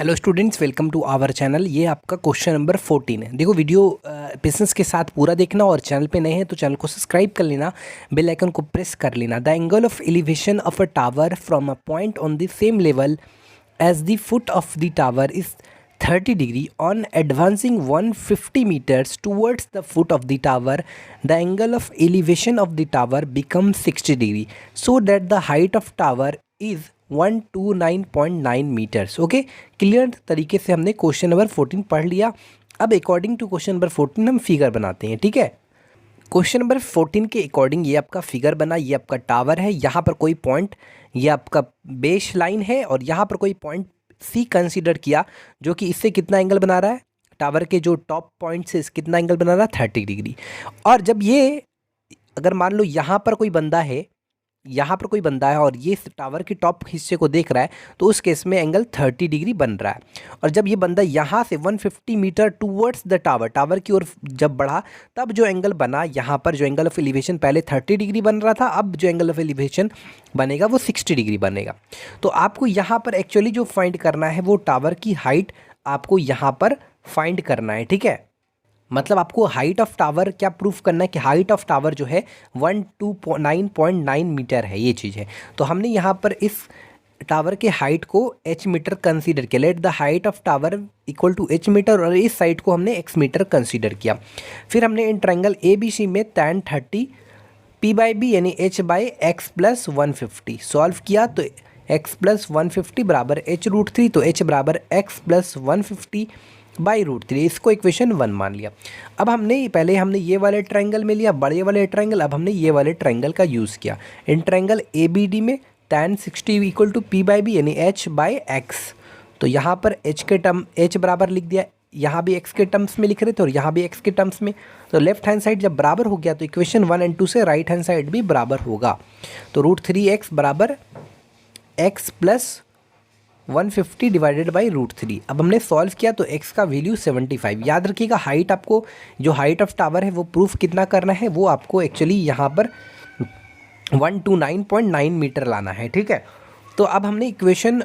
Hello students, welcome to our channel. ये आपका question number 14 है। देखो वीडियो पेशेंस के साथ पूरा देखना और चैनल पे नए हैं तो चैनल को सब्सक्राइब कर लेना, बेल आइकन को प्रेस कर लेना। The angle of elevation of a tower from a point on the same level as the foot of the tower is 30 degree. On advancing 150 meters towards the foot of the tower, the angle of elevation of the tower becomes 60 degree, so that the height of tower is 129.9 metres. Okay, clear तरीके से हमने question number 14 पढ़ लिया। अब according to question number 14 हम figure बनाते हैं। ठीक है, क्वेश्चन नंबर 14 के अकॉर्डिंग ये आपका फिगर बना, ये आपका टावर है, यहाँ पर कोई पॉइंट, ये आपका बेस लाइन है और यहाँ पर कोई पॉइंट सी कंसीडर किया जो कि इससे कितना एंगल बना रहा है, टावर के जो टॉप पॉइंट से कितना एंगल बना रहा है, 30 डिग्री। और जब ये अगर मान लो यहाँ पर कोई बंदा है, यहाँ पर कोई बंदा है और ये टावर के टॉप हिस्से को देख रहा है, तो उस केस में एंगल 30 डिग्री बन रहा है। और जब ये बंदा यहाँ से 150 मीटर टूवर्ड्स द टावर की ओर जब बढ़ा, तब जो एंगल बना यहाँ पर, जो एंगल ऑफ एलिवेशन पहले 30 डिग्री बन रहा था, अब जो एंगल ऑफ एलिवेशन बनेगा वो 60 डिग्री बनेगा। तो आपको यहाँ पर एक्चुअली जो फाइंड करना है वो टावर की हाइट आपको यहाँ पर फाइंड करना है। ठीक है, मतलब आपको हाइट ऑफ टावर क्या प्रूफ करना है कि हाइट ऑफ टावर जो है 129.9 मीटर है, ये चीज़ है। तो हमने यहाँ पर इस टावर के हाइट को h मीटर कंसीडर किया। Let the height of tower equal to h metre, और इस साइड को हमने x मीटर कंसीडर किया। फिर हमने इन ट्रायंगल ABC में tan 30 p/b यानी h by x plus 150 solve किया, तो x प्लस 150 बराबर h√3, तो h बराबर x प्लस 150 बाई √3। इसको इक्वेशन 1 मान लिया। अब हमने ये वाले ट्रायंगल में लिया, बड़े वाले ट्रायंगल, अब हमने ये वाले ट्रायंगल का यूज़ किया। इन ट्रायंगल ABD में tan 60 इक्वल टू p/b यानी h बाई एक्स, तो यहाँ पर h बराबर लिख दिया, यहाँ भी x के टर्म्स में लिख रहे थे और यहाँ भी x के टर्म्स में। तो लेफ्ट हैंड साइड जब बराबर हो गया तो इक्वेशन 1 और 2 से राइट हैंड साइड भी बराबर होगा। तो √3x बराबर x प्लस 150 डिवाइडेड बाई √3। अब हमने सॉल्व किया तो x का वैल्यू 75। याद रखिएगा, हाइट आपको, जो हाइट ऑफ टावर है वो प्रूफ कितना करना है, वो आपको एक्चुअली यहाँ पर 129.9 मीटर लाना है। ठीक है, तो अब हमने इक्वेशन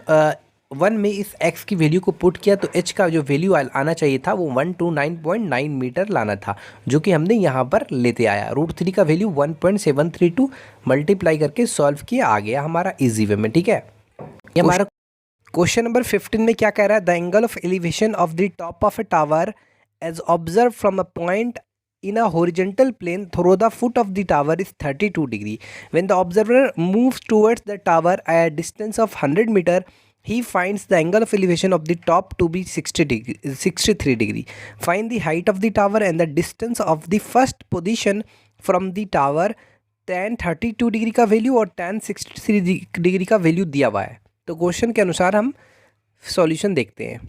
1 में इस x की वैल्यू को पुट किया, तो h का जो वैल्यू आना चाहिए था वो 129.9 मीटर लाना था, जो कि हमने यहाँ पर लेते आया। √3 का वैल्यू 1.732 मल्टीप्लाई करके सॉल्व किया, आ गया हमारा इजी वे में। ठीक है, ये हमारा क्वेश्चन नंबर 15 में क्या कह रहा है, the angle of elevation of the top of a tower as observe from a point in a horizontal plane through the foot of the tower is 32 degree. When the observer moves towards the tower at a distance of 100 meter, he finds the angle of elevation of the top to be 63 degree. Find the height of the tower and the distance of the first position from the tower. tan 32 degree का value और tan 63 degree का value दिया हुआ है। तो question के अनुसार हम सॉल्यूशन देखते हैं।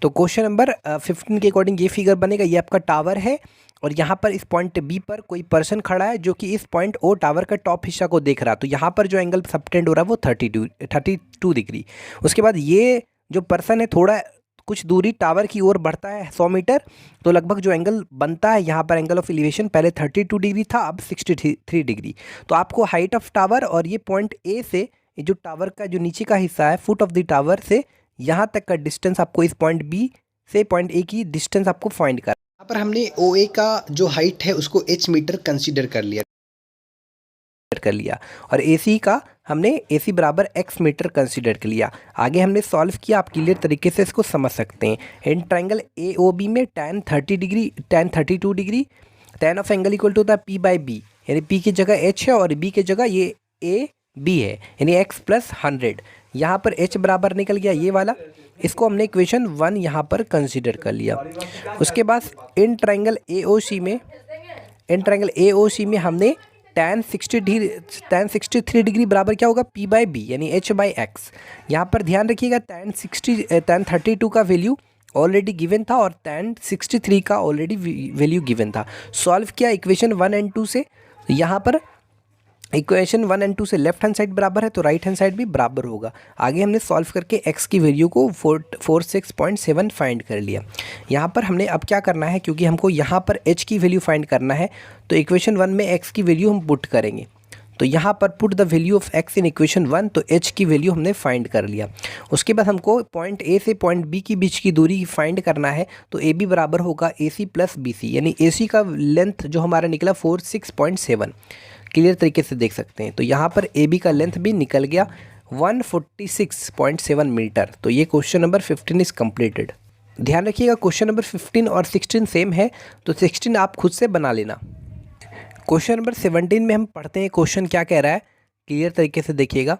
तो क्वेश्चन नंबर 15 के अकॉर्डिंग ये फिगर बनेगा। ये आपका टावर है और यहाँ पर इस पॉइंट बी पर कोई पर्सन खड़ा है जो कि इस पॉइंट ओ टावर का टॉप हिस्सा को देख रहा है। तो यहाँ पर जो एंगल सबटेंड हो रहा है वो 32 डिग्री। उसके बाद ये जो पर्सन है थोड़ा कुछ दूरी टावर की ओर बढ़ता है 100 मीटर, तो लगभग जो एंगल बनता है यहाँ पर एंगल ऑफ एलिवेशन पहले 32 डिग्री था, अब 63 डिग्री। तो आपको हाइट ऑफ टावर और ये पॉइंट ए से जो टावर का जो नीचे का हिस्सा है फुट ऑफ द टावर से यहाँ तक का डिस्टेंस, आपको इस पॉइंट बी से पॉइंट ए की डिस्टेंस आपको फाइंड करना। यहाँ पर हमने ओ ए का जो हाइट है उसको h मीटर कंसीडर कर लिया और AC का हमने AC बराबर x मीटर कंसीडर कर लिया। आगे हमने सॉल्व किया, आप क्लियर तरीके से इसको समझ सकते हैं। इन ट्रायंगल AOB में tan 32 degree, tan of angle equal to होता है p/b, यानी p की जगह h है और b की जगह ये AB है, यानी x प्लस 100। यहाँ पर h बराबर निकल गया ये वाला, इसको हमने इक्वेशन 1 यहाँ पर कंसीडर कर लिया। उसके बाद इन ट्रायंगल AOC में हमने tan 63 डिग्री बराबर क्या होगा, p/b यानी h बाई एक्स। यहाँ पर ध्यान रखिएगा tan 32 का वैल्यू ऑलरेडी गिवन था और tan 63 का ऑलरेडी वैल्यू गिवन था। सॉल्व किया इक्वेशन 1 और 2 से, यहाँ पर इक्वेशन 1 और 2 से लेफ्ट हैंड साइड बराबर है तो राइट हैंड साइड भी बराबर होगा। आगे हमने सॉल्व करके x की वैल्यू को 46.7 फाइंड कर लिया। यहाँ पर हमने अब क्या करना है, क्योंकि हमको यहाँ पर h की वैल्यू फाइंड करना है तो इक्वेशन 1 में x की वैल्यू हम पुट करेंगे। तो यहाँ पर put the value of x in equation 1, तो h की वैल्यू हमने फाइंड कर लिया। उसके बाद हमको पॉइंट A से पॉइंट B के बीच की दूरी फाइंड करना है। तो AB बराबर होगा AC प्लस BC, यानी AC का लेंथ जो हमारा निकला 46.7, क्लियर तरीके से देख सकते हैं। तो यहाँ पर AB का लेंथ भी निकल गया 146.7 मीटर। तो ये क्वेश्चन नंबर 15 इज़ कम्प्लीटेड। ध्यान रखिएगा क्वेश्चन नंबर 15 और 16 सेम है, तो 16 आप खुद से बना लेना। क्वेश्चन नंबर 17 में हम पढ़ते हैं क्वेश्चन क्या कह रहा है, क्लियर तरीके से देखिएगा।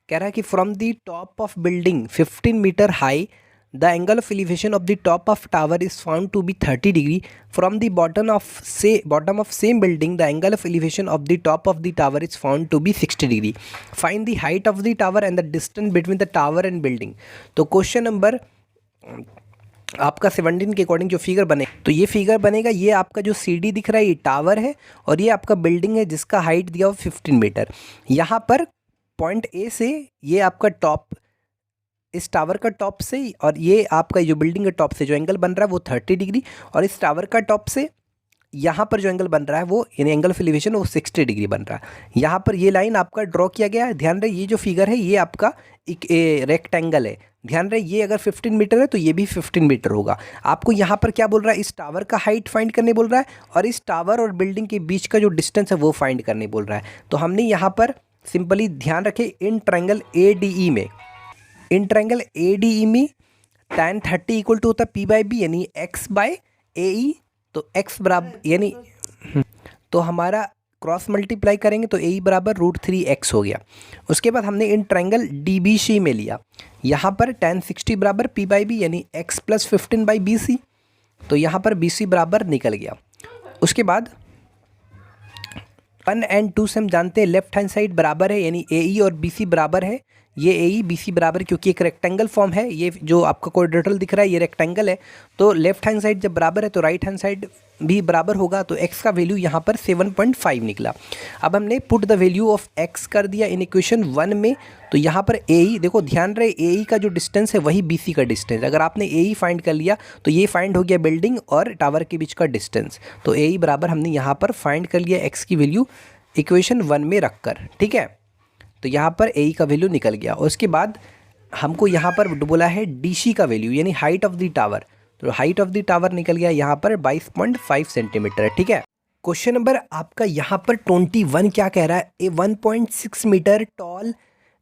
कह रहा है कि from the top of building 15 metre high the angle of elevation of the top of tower is found to be 30 degree. From the bottom of same building the angle of elevation of the top of the tower is found to be 60 degree. Find the height of the tower and the distance between the tower and building. तो question number आपका 17 के according जो figure बने, तो ये figure बनेगा, ये आपका जो CD दिख रहा है ये टावर है और ये आपका बिल्डिंग है जिसका हाइट दिया हुआ 15 मीटर। यहाँ पर पॉइंट A से ये आपका टॉप, इस टावर का टॉप से, और ये आपका जो बिल्डिंग का टॉप से जो एंगल बन रहा है वो 30 डिग्री, और इस टावर का टॉप से यहाँ पर जो एंगल बन रहा है वो यानी एंगल ऑफ एलिवेशन वो 60 डिग्री बन रहा है। यहाँ पर ये लाइन आपका ड्रॉ किया गया है। ध्यान रहे ये जो फिगर है ये आपका एक रेक्टेंगल है। ध्यान रहे ये अगर 15 मीटर है तो ये भी 15 मीटर होगा। आपको यहाँ पर क्या बोल रहा है, इस टावर का हाइट फाइंड करने बोल रहा है और इस टावर और बिल्डिंग के बीच का जो डिस्टेंस है वो फाइंड करने बोल रहा है। तो हमने यहाँ पर सिंपली ध्यान रखे इन ट्रायंगल ADE में, इन ट्रायंगल ADE में tan 30 इक्वल टू होता है P/B यानी x बाय AE। तो x बराबर यानी तो हमारा क्रॉस मल्टीप्लाई करेंगे तो AE बराबर √3x हो गया। उसके बाद हमने इन ट्रायंगल DBC में लिया, यहाँ पर tan 60 बराबर P/B यानी x प्लस 15/BC। तो यहाँ पर BC बराबर निकल गया। उसके बाद 1 और 2 से हम जानते हैं लेफ्ट हैंड साइड बराबर है यानी AE और BC बराबर है। ये AE BC बराबर क्योंकि एक रेक्टेंगल फॉर्म है, ये जो आपका क्वाड्रेटल दिख रहा है ये रेक्टेंगल है। तो लेफ्ट हैंड साइड जब बराबर है तो राइट हैंड साइड भी बराबर होगा। तो x का वैल्यू यहाँ पर 7.5 निकला। अब हमने put the value of x कर दिया इन इक्वेशन 1 में। तो यहाँ पर AE देखो, ध्यान रहे AE का जो डिस्टेंस है वही BC का डिस्टेंस। अगर आपने AE फाइंड कर लिया तो ये फाइंड हो गया बिल्डिंग और टावर के बीच का डिस्टेंस। तो AE बराबर हमने यहाँ पर फाइंड कर लिया x की वैल्यू इक्वेशन 1 में रखकर, ठीक है। तो यहाँ पर AE का वैल्यू निकल गया। और उसके बाद हमको यहाँ पर बोला है DC का वैल्यू यानी हाइट ऑफ द टावर। तो हाइट ऑफ द टावर निकल गया यहाँ पर 22.5 सेंटीमीटर है, ठीक है। क्वेश्चन नंबर आपका यहाँ पर 21 क्या कह रहा है, a 1.6 metre tall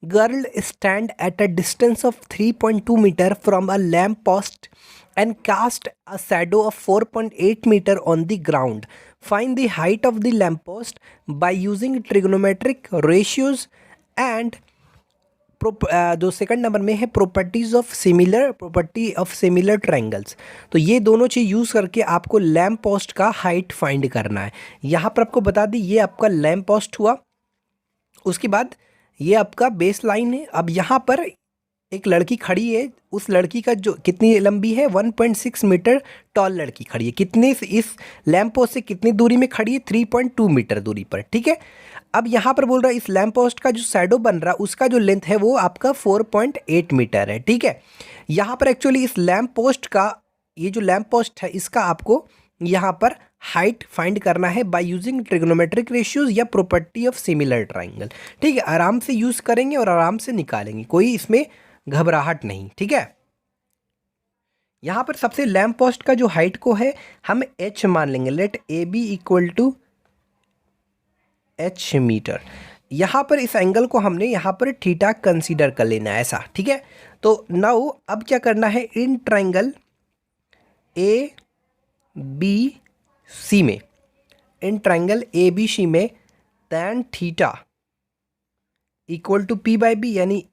girl stand at a distance of 3.2 metre from a lamp post and cast a shadow of 4.8 meter on the ground. Find the height of the lamppost by using trigonometric ratios and जो second number में है property of similar triangles. तो ये दोनों चीज़ use करके आपको lamp post का height find करना है। यहाँ पर आपको बता दी ये आपका लैम्प पोस्ट हुआ। उसके बाद ये आपका बेस लाइन है। अब यहाँ पर एक लड़की खड़ी है, उस लड़की का जो कितनी लंबी है 1.6 मीटर टॉल लड़की खड़ी है। कितने इस लैम्प पोस्ट से कितनी दूरी में खड़ी है, 3.2 मीटर दूरी पर, ठीक है। अब यहाँ पर बोल रहा है इस लैम्प पोस्ट का जो शैडो बन रहा है उसका जो लेंथ है वो आपका 4.8 मीटर है, ठीक है। यहाँ पर एक्चुअली इस लैम्प पोस्ट का, ये जो लैम्प पोस्ट है इसका आपको यहाँ पर हाइट फाइंड करना है बाय यूजिंग ट्रिग्नोमेट्रिक रेशियोज या प्रॉपर्टी ऑफ सिमिलर ट्राइंगल, ठीक है। आराम से यूज़ करेंगे और आराम से निकालेंगे, कोई इसमें घबराहट नहीं, ठीक है। यहाँ पर सबसे लैम्प पोस्ट का जो हाइट को है हम h मान लेंगे। Let AB equal to h metre. यहाँ पर इस एंगल को हमने यहाँ पर थीटा कंसीडर कर लेना है, ऐसा, ठीक है। तो नाउ अब क्या करना है, इन ट्राइंगल ABC में, इन ट्राइंगल ABC में tan theta equal to P/B यानी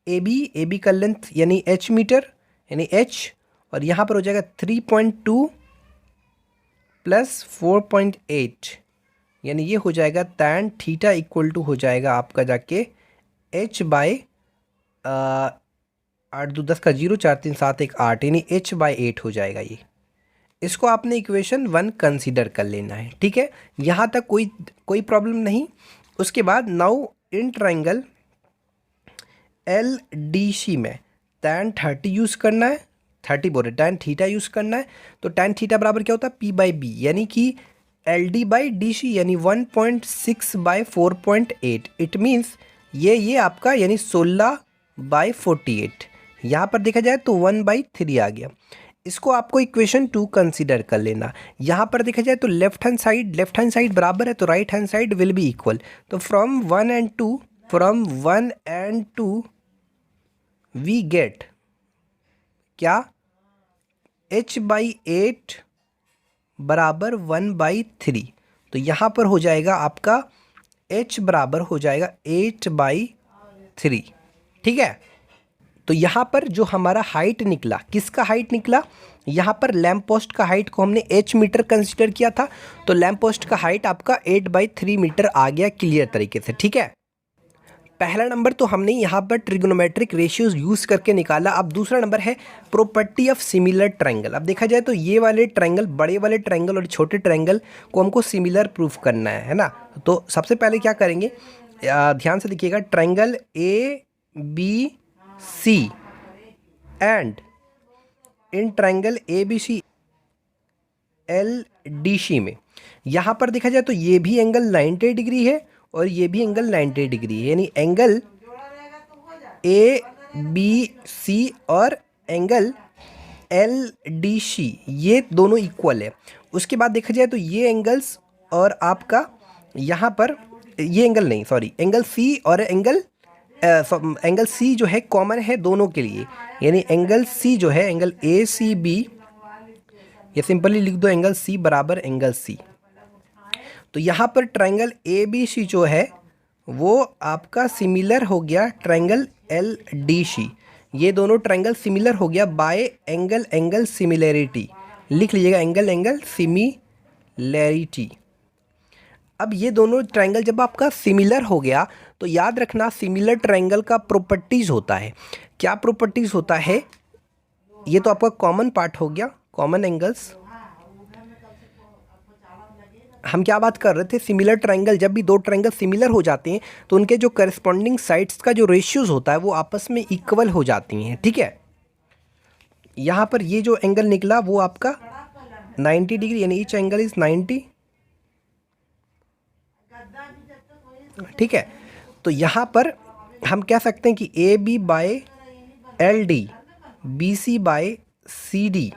AB का लेंथ यानी h मीटर यानी h, और यहाँ पर हो जाएगा 3.2 प्लस 4.8 यानी ये हो जाएगा tan थीटा इक्वल टू हो जाएगा आपका जाके h बाय 8 2 10 का 0 4 3 7 1 8 यानी h बाय 8 हो जाएगा। ये इसको आपने इक्वेशन 1 कंसीडर कर लेना है, ठीक है। यहाँ तक कोई प्रॉब्लम नहीं। उसके बाद नाउ इन ट्राइंगल LDC में tan 30 यूज़ करना है, 30 बोल रहे tan थीटा यूज़ करना है। तो tan थीटा बराबर क्या होता है P/B यानी कि L D by D C यानी 1.6 बाई 4.8। इट मीन्स ये आपका यानी 16/48। यहाँ पर देखा जाए तो 1/3 आ गया। इसको आपको इक्वेशन 2 कंसीडर कर लेना। यहाँ पर देखा जाए तो लेफ्ट हैंड साइड बराबर है तो right hand side will be equal. तो फ्रॉम 1 एंड 2 वी गेट क्या, h/8 बराबर 1/3। तो यहाँ पर हो जाएगा आपका h बराबर हो जाएगा 8/3। ठीक है, तो यहाँ पर जो हमारा हाइट निकला, किसका हाइट निकला, यहाँ पर लैम्प पोस्ट का हाइट को हमने h मीटर कंसिडर किया था, तो लैम्प पोस्ट का हाइट आपका 8/3 मीटर आ गया क्लियर तरीके से। ठीक है, पहला नंबर तो हमने यहाँ पर ट्रिग्नोमेट्रिक रेशियोज यूज़ करके निकाला। अब दूसरा नंबर है प्रॉपर्टी ऑफ सिमिलर ट्रायंगल। अब देखा जाए तो ये वाले ट्रायंगल, बड़े वाले ट्रायंगल और छोटे ट्रायंगल को हमको सिमिलर प्रूफ करना है ना। तो सबसे पहले क्या करेंगे, ध्यान से देखिएगा, triangle ABC and in triangle ABC LDC में यहाँ पर देखा जाए तो ये भी एंगल 90 डिग्री है और ये भी एंगल 90 डिग्री है, यानी एंगल ABC और एंगल LDC ये दोनों इक्वल है। उसके बाद देखा जाए तो ये एंगल्स और आपका यहाँ पर ये एंगल नहीं, सॉरी, एंगल C और एंगल C जो है कॉमन है दोनों के लिए, यानी एंगल C जो है एंगल ACB, ये सिंपली लिख दो एंगल C बराबर एंगल C। तो यहाँ पर ट्रायंगल ABC जो है वो आपका सिमिलर हो गया ट्रायंगल LDC। ये दोनों ट्रायंगल सिमिलर हो गया बाय एंगल सिमिलैरिटी। लिख लीजिएगा एंगल सिमिलैरिटी। अब ये दोनों ट्रायंगल जब आपका सिमिलर हो गया तो याद रखना सिमिलर ट्रायंगल का प्रॉपर्टीज़ होता है। क्या प्रॉपर्टीज़ होता है, ये तो आपका कॉमन पार्ट हो गया, कॉमन एंगल्स। हम क्या बात कर रहे थे, सिमिलर ट्रायंगल, जब भी दो ट्रायंगल सिमिलर हो जाते हैं तो उनके जो करस्पॉन्डिंग साइड्स का जो रेशियोज होता है वो आपस में इक्वल हो जाती हैं। ठीक है, यहाँ पर ये जो एंगल निकला वो आपका 90 डिग्री, यानी ईच एंगल इज 90। ठीक है, तो यहाँ पर हम कह सकते हैं कि AB by LD, BC by CD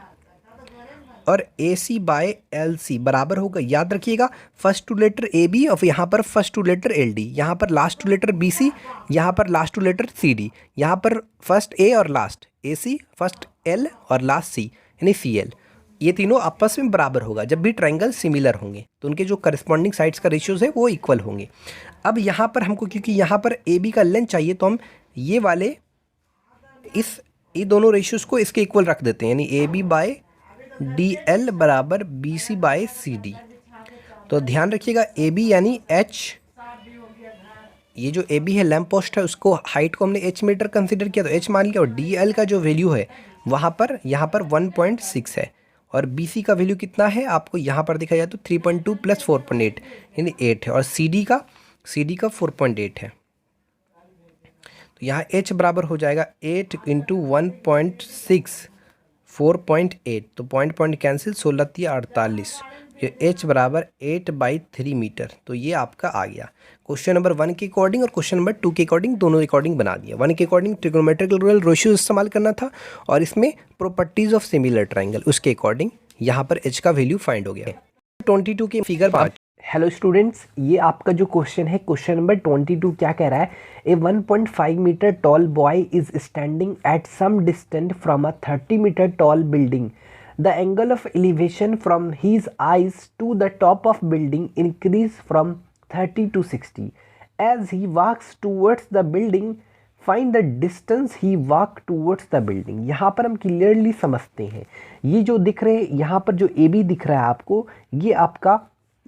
और AC बाय LC बराबर होगा। याद रखिएगा फर्स्ट टू लेटर AB और यहाँ पर फर्स्ट टू लेटर LD, यहाँ पर लास्ट टू लेटर BC, यहाँ पर लास्ट टू लेटर CD, यहाँ पर फर्स्ट A और लास्ट AC, फर्स्ट L और लास्ट C यानी CL। ये तीनों आपस में बराबर होगा जब भी ट्रायंगल सिमिलर होंगे तो उनके जो करस्पॉन्डिंग साइड्स का रेशियोज है वो इक्वल होंगे। अब यहाँ पर हमको क्योंकि यहाँ पर AB का लेंथ चाहिए तो हम ये वाले ये दोनों रेशियोज को इसके इक्वल रख देते हैं, यानी AB बाय DL बराबर BC बाय CD। तो ध्यान रखिएगा AB यानी H, ये जो AB है लैम्प पोस्ट है उसको हाइट को हमने H मीटर कंसिडर किया तो H मान लिया, और DL का जो वैल्यू है वहाँ पर यहाँ पर 1.6 है और BC का वैल्यू कितना है आपको यहाँ पर दिखा जाए तो 3.2 प्लस 4.8 यानी 8 है, और CD का 4.8 है। तो यहाँ H बराबर हो जाएगा 8 इंटू 1.6 4.8, तो पॉइंट कैंसिल, 16×3 = 48, ये H बराबर 8/3 मीटर। तो ये आपका आ गया क्वेश्चन नंबर 1 के अकॉर्डिंग, और क्वेश्चन नंबर 2 के अकॉर्डिंग, दोनों अकॉर्डिंग बना दिया। 1 के अकॉर्डिंग ट्रिग्नोमेट्रिकल रेशियो इस्तेमाल करना था और इसमें प्रॉपर्टीज ऑफ सिमिलर ट्रायंगल, उसके अकॉर्डिंग यहाँ पर H का वैल्यू फाइंड हो गया। 22 के फिगर 5। हेलो स्टूडेंट्स, ये आपका जो क्वेश्चन है क्वेश्चन नंबर 22 क्या कह रहा है, a 1.5 metre tall boy is standing at some distance from a 30 metre tall building. The angle of elevation from his eyes to the top of building increase from 30 to 60 as he walks towards the building, find the distance he walk towards the building. यहाँ पर हम clearly समझते हैं, ये जो दिख रहे हैं यहाँ पर जो AB दिख रहा है आपको, ये आपका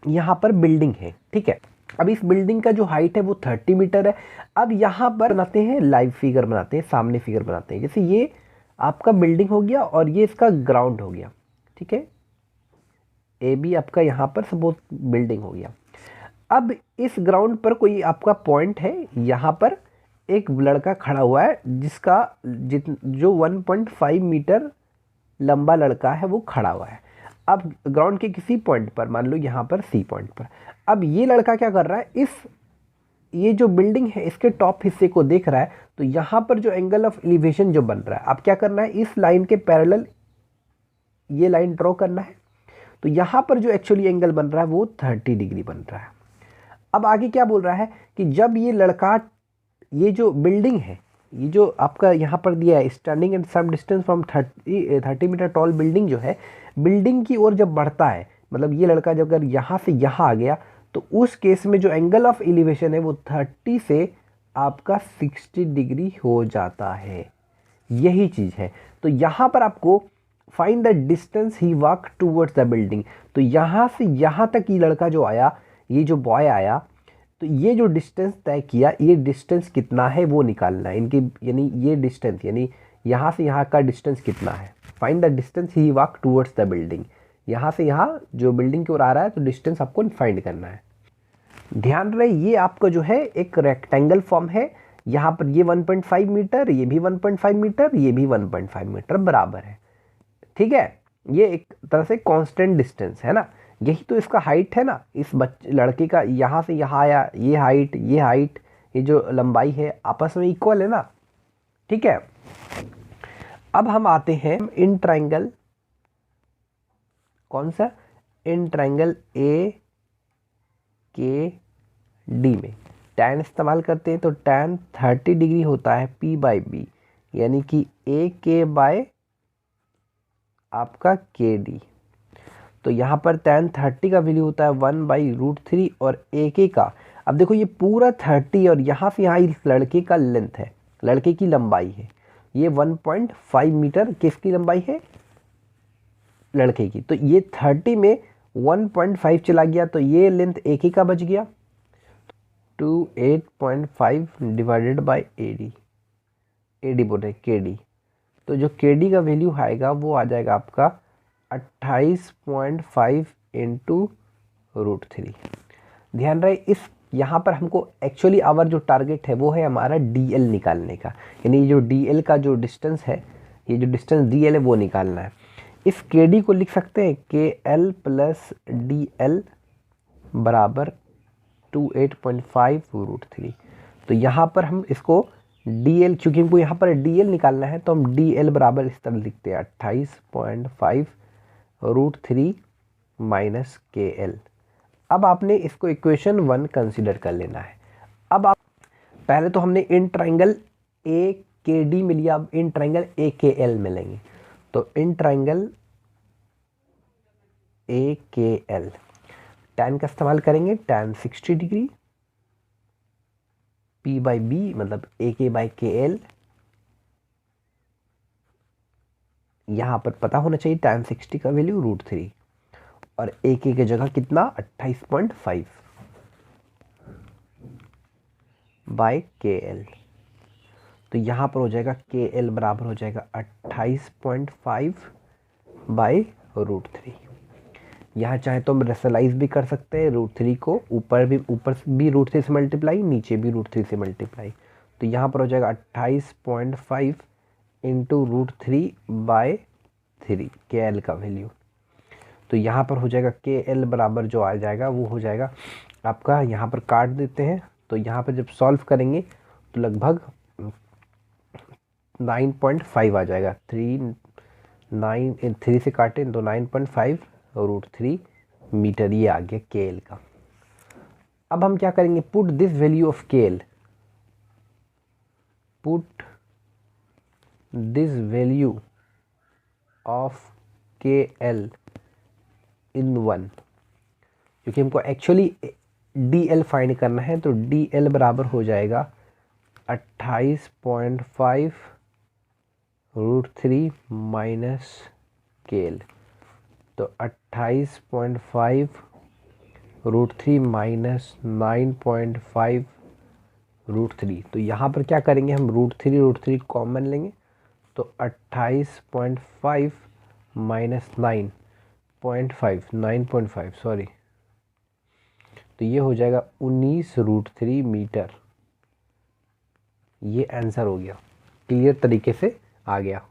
यहाँ पर बिल्डिंग है। ठीक है, अब इस बिल्डिंग का जो हाइट है वो 30 मीटर है। अब यहाँ पर बनाते हैं लाइव फिगर, बनाते हैं सामने फिगर बनाते हैं, जैसे ये आपका बिल्डिंग हो गया और ये इसका ग्राउंड हो गया। ठीक है, AB आपका यहाँ पर सपोज बिल्डिंग हो गया। अब इस ग्राउंड पर कोई आपका पॉइंट है, यहाँ पर एक लड़का खड़ा हुआ है जिसका जो 1.5 मीटर लंबा लड़का है वो खड़ा हुआ है। अब ग्राउंड के किसी पॉइंट पर, मान लो यहाँ पर सी पॉइंट पर, अब ये लड़का क्या कर रहा है, ये जो बिल्डिंग है इसके टॉप हिस्से को देख रहा है, तो यहाँ पर जो एंगल ऑफ एलिवेशन जो बन रहा है, अब क्या करना है, इस लाइन के पैरेलल ये लाइन ड्रॉ करना है। तो यहाँ पर जो एक्चुअली एंगल बन रहा है वो 30 डिग्री बन रहा है। अब आगे क्या बोल रहा है कि जब ये लड़का, ये जो बिल्डिंग है, ये जो आपका यहाँ पर दिया है, standing at some distance from 30 metre tall building, जो है बिल्डिंग की ओर जब बढ़ता है, मतलब ये लड़का जब अगर यहाँ से यहाँ आ गया, तो उस केस में जो एंगल ऑफ एलिवेशन है वो 30 से आपका 60 डिग्री हो जाता है। यही चीज़ है। तो यहाँ पर आपको find the distance he walk towards the building, तो यहाँ से यहाँ तक ये लड़का जो आया, ये जो बॉय आया, तो ये जो डिस्टेंस तय किया, ये डिस्टेंस कितना है वो निकालना है इनकी, यानी ये डिस्टेंस, यानी यहाँ से यहाँ का डिस्टेंस कितना है। Find the distance he walk towards the building, यहाँ से यहाँ जो बिल्डिंग की ओर आ रहा है, तो डिस्टेंस आपको फाइंड करना है। ध्यान रहे ये आपका जो है एक रेक्टेंगल फॉर्म है, यहाँ पर ये 1.5 मीटर, ये भी 1.5 मीटर, ये भी 1.5 मीटर बराबर है। ठीक है, ये एक तरह से कांस्टेंट डिस्टेंस है ना, यही तो इसका हाइट है ना, इस लड़के का यहाँ से यहाँ आया, ये हाइट, ये जो लंबाई है आपस में इक्वल है ना। ठीक है, अब हम आते हैं इन ट्राइंगल, कौन सा, इन ट्राइंगल ए के डी में tan इस्तेमाल करते हैं, तो tan 30 डिग्री होता है P/B, यानी कि AK बाय आपका KD। तो यहाँ पर tan 30 का वैल्यू होता है 1/√3 और AK का, अब देखो ये पूरा 30 और यहाँ से यहाँ इस लड़के का लेंथ है, लड़के की लंबाई है, ये 1.5 मीटर किसकी लंबाई है, लड़के की। तो ये 30 में 1.5 चला गया, तो ये लेंथ AK का बच गया, 28.5 डिवाइडेड बाय AD बोल रहे KD। तो जो KD का वैल्यू आएगा वो आ जाएगा आपका 28.5 इंटू √3। ध्यान रहे इस यहाँ पर हमको एक्चुअली आवर जो टारगेट है वो है हमारा DL निकालने का, यानी जो DL का जो डिस्टेंस है, ये जो डिस्टेंस DL है वो निकालना है। इस KD को लिख सकते हैं KL प्लस DL बराबर 28.5 √3। तो यहाँ पर हम इसको DL, क्योंकि हमको यहाँ पर DL निकालना है, तो हम DL बराबर इस तरह लिखते हैं 28.5 √3 माइनस KL। अब आपने इसको इक्वेशन 1 कंसिडर कर लेना है। अब आप पहले तो हमने इन ट्राइंगल AKD में लिया, अब इन ट्राइंगल AKL में लेंगे। तो इन ट्राइंगल AKL tan का इस्तेमाल करेंगे, tan 60 डिग्री, P/B मतलब AK/KL, यहाँ पर पता होना चाहिए tan 60 का वैल्यू √3 और AK की जगह कितना 28.5 बाय KL। तो यहाँ पर हो जाएगा KL बराबर हो जाएगा 28.5 बाय √3। यहाँ चाहे तो हम रेशनलाइज भी कर सकते हैं, √3 को ऊपर भी √3 से मल्टीप्लाई, नीचे भी √3 से मल्टीप्लाई। तो यहाँ पर हो जाएगा 28.5 इंटू √3 बाय 3 KL का वैल्यू। तो यहाँ पर हो जाएगा KL बराबर जो आ जाएगा वो हो जाएगा आपका, यहाँ पर काट देते हैं, तो यहाँ पर जब सॉल्व करेंगे तो लगभग 9.5 आ जाएगा। 3 से काटें तो 9.5 √3 मीटर, ये आ गया KL का। अब हम क्या करेंगे, put this value of KL, put this value of KL इन 1, क्योंकि हमको एक्चुअली DL फाइंड करना है। तो DL बराबर हो जाएगा 28.5 √3 माइनस KL। तो 28.5 √3 माइनस 9.5 √3। तो यहाँ पर क्या करेंगे, हम √3 कॉमन लेंगे, तो 28.5 माइनस 9.5 सॉरी, तो ये हो जाएगा 19 √3 मीटर। ये आंसर हो गया, क्लियर तरीके से आ गया।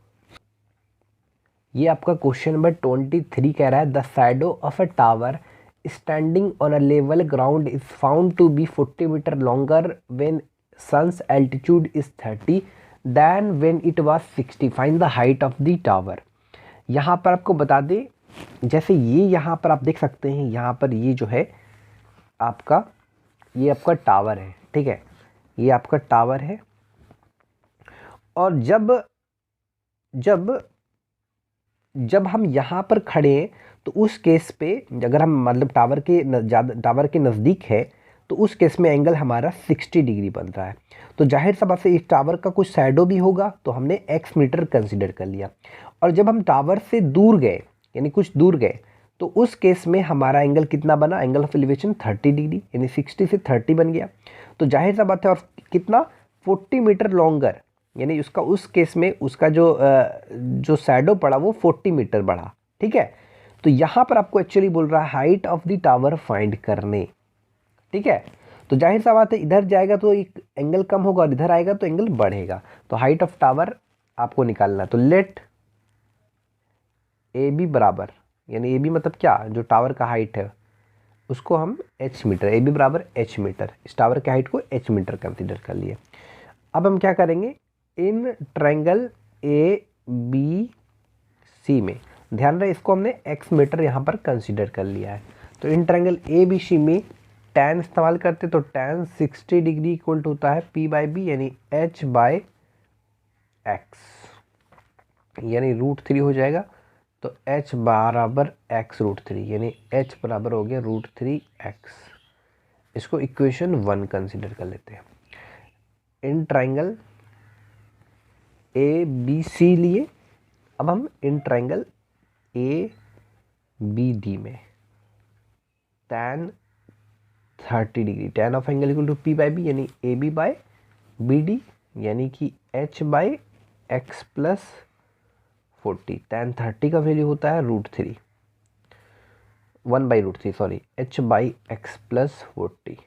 ये आपका क्वेश्चन नंबर 23 कह रहा है the shadow of a tower standing on a level ground is found to be 40 metre longer when sun's altitude is 30 than when it was 60, find the height of the tower. यहाँ पर आपको बता दें, जैसे ये यहाँ पर आप देख सकते हैं, यहाँ पर ये जो है आपका, ये आपका टावर है, ठीक है, ये आपका टावर है। और जब जब जब हम यहाँ पर खड़े हैं तो उस केस पे अगर हम मतलब टावर के नज़दीक है तो उस केस में एंगल हमारा 60 डिग्री बन रहा है। तो जाहिर सा बात है इस टावर का कुछ शैडो भी होगा, तो हमने x मीटर कंसिडर कर लिया। और जब हम टावर से दूर गए, यानी कुछ दूर गए, तो उस केस में हमारा एंगल कितना बना, एंगल ऑफ एलिवेशन 30 डिग्री, यानी 60 से 30 बन गया। तो जाहिर सा बात है, और कितना 40 मीटर लॉन्गर, यानी उसका उस केस में उसका जो शैडो पड़ा वो 40 मीटर बढ़ा, ठीक है। तो यहाँ पर आपको एक्चुअली बोल रहा है height of the tower find करने, ठीक है। तो जाहिर सा बात है इधर जाएगा तो एक एंगल कम होगा और इधर आएगा तो एंगल बढ़ेगा। तो हाइट ऑफ टावर आपको निकालना है। तो लेट ए बी बराबर, यानी ए बी मतलब क्या, जो टावर का हाइट है उसको हम h मीटर, ए बी बराबर h मीटर, इस टावर के हाइट को h मीटर कंसिडर कर लिए। अब हम क्या करेंगे, इन ट्रायंगल ए बी सी में, ध्यान रहे इसको हमने x मीटर यहाँ पर कंसिडर कर लिया है। तो इन ट्रायंगल ए बी सी में tan इस्तेमाल करते तो tan 60 डिग्री इक्वल टू होता है p बाई बी, यानी h बाई एक्स, यानी √3 हो जाएगा। तो h बराबर x√3, यानी h बराबर हो गया √3x। इसको इक्वेशन 1 कंसिडर कर लेते हैं। इन ट्रायंगल ए बी सी लिए, अब हम in triangle A B D में tan 30 डिग्री, tan of angle equal to p by B, यानी A B by B D, यानी कि h by x plus 40। tan 30 का वैल्यू होता है √3, 1/√3 sorry, h by x plus 40।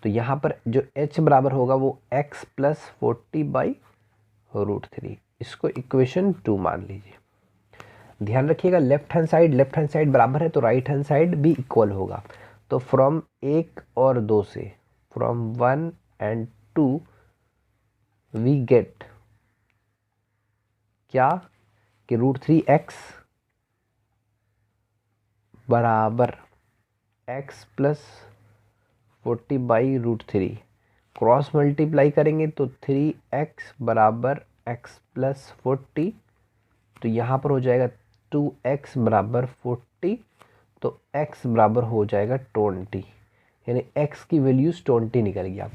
तो यहाँ पर जो h बराबर होगा वो x प्लस 40/√3। इसको इक्वेशन 2 मान लीजिए। ध्यान रखिएगा लेफ्ट हैंड साइड बराबर है तो राइट हैंड साइड भी इक्वल होगा। तो फ्रॉम 1 और 2 से, फ्रॉम 1 एंड 2 वी गेट क्या कि √3x बराबर x प्लस 40/√3, क्रॉस मल्टीप्लाई करेंगे तो 3x बराबर x प्लस 40। तो यहाँ पर हो जाएगा 2x बराबर 40, तो x बराबर हो जाएगा 20, यानी x की वैल्यू 20 निकल गया।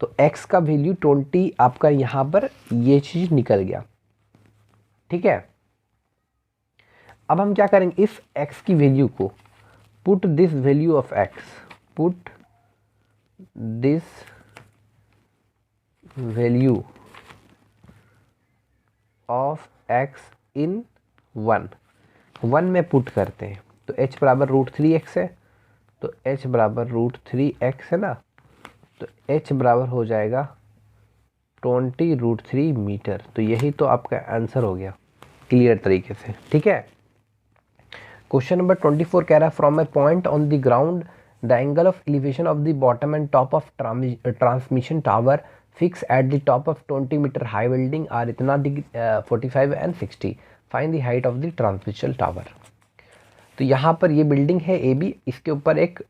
तो x का वैल्यू 20 आपका यहाँ पर ये चीज़ निकल गया, ठीक है। अब हम क्या करेंगे, इस x की वैल्यू को, put this value of x, put this value of x इन 1 में पुट करते हैं। तो h बराबर √3x है, तो h बराबर √3x है ना, तो h बराबर हो जाएगा 20√3 मीटर। तो यही तो आपका आंसर हो गया क्लियर तरीके से, ठीक है। क्वेश्चन नंबर 24 कह रहा है from a point on the ground the angle of elevation of the bottom and top of transmission tower fix at the top of 20 metre high building are इतना 45 and 60, find the height of the transmission tower. तो यहाँ पर ये building है A B, इसके ऊपर एक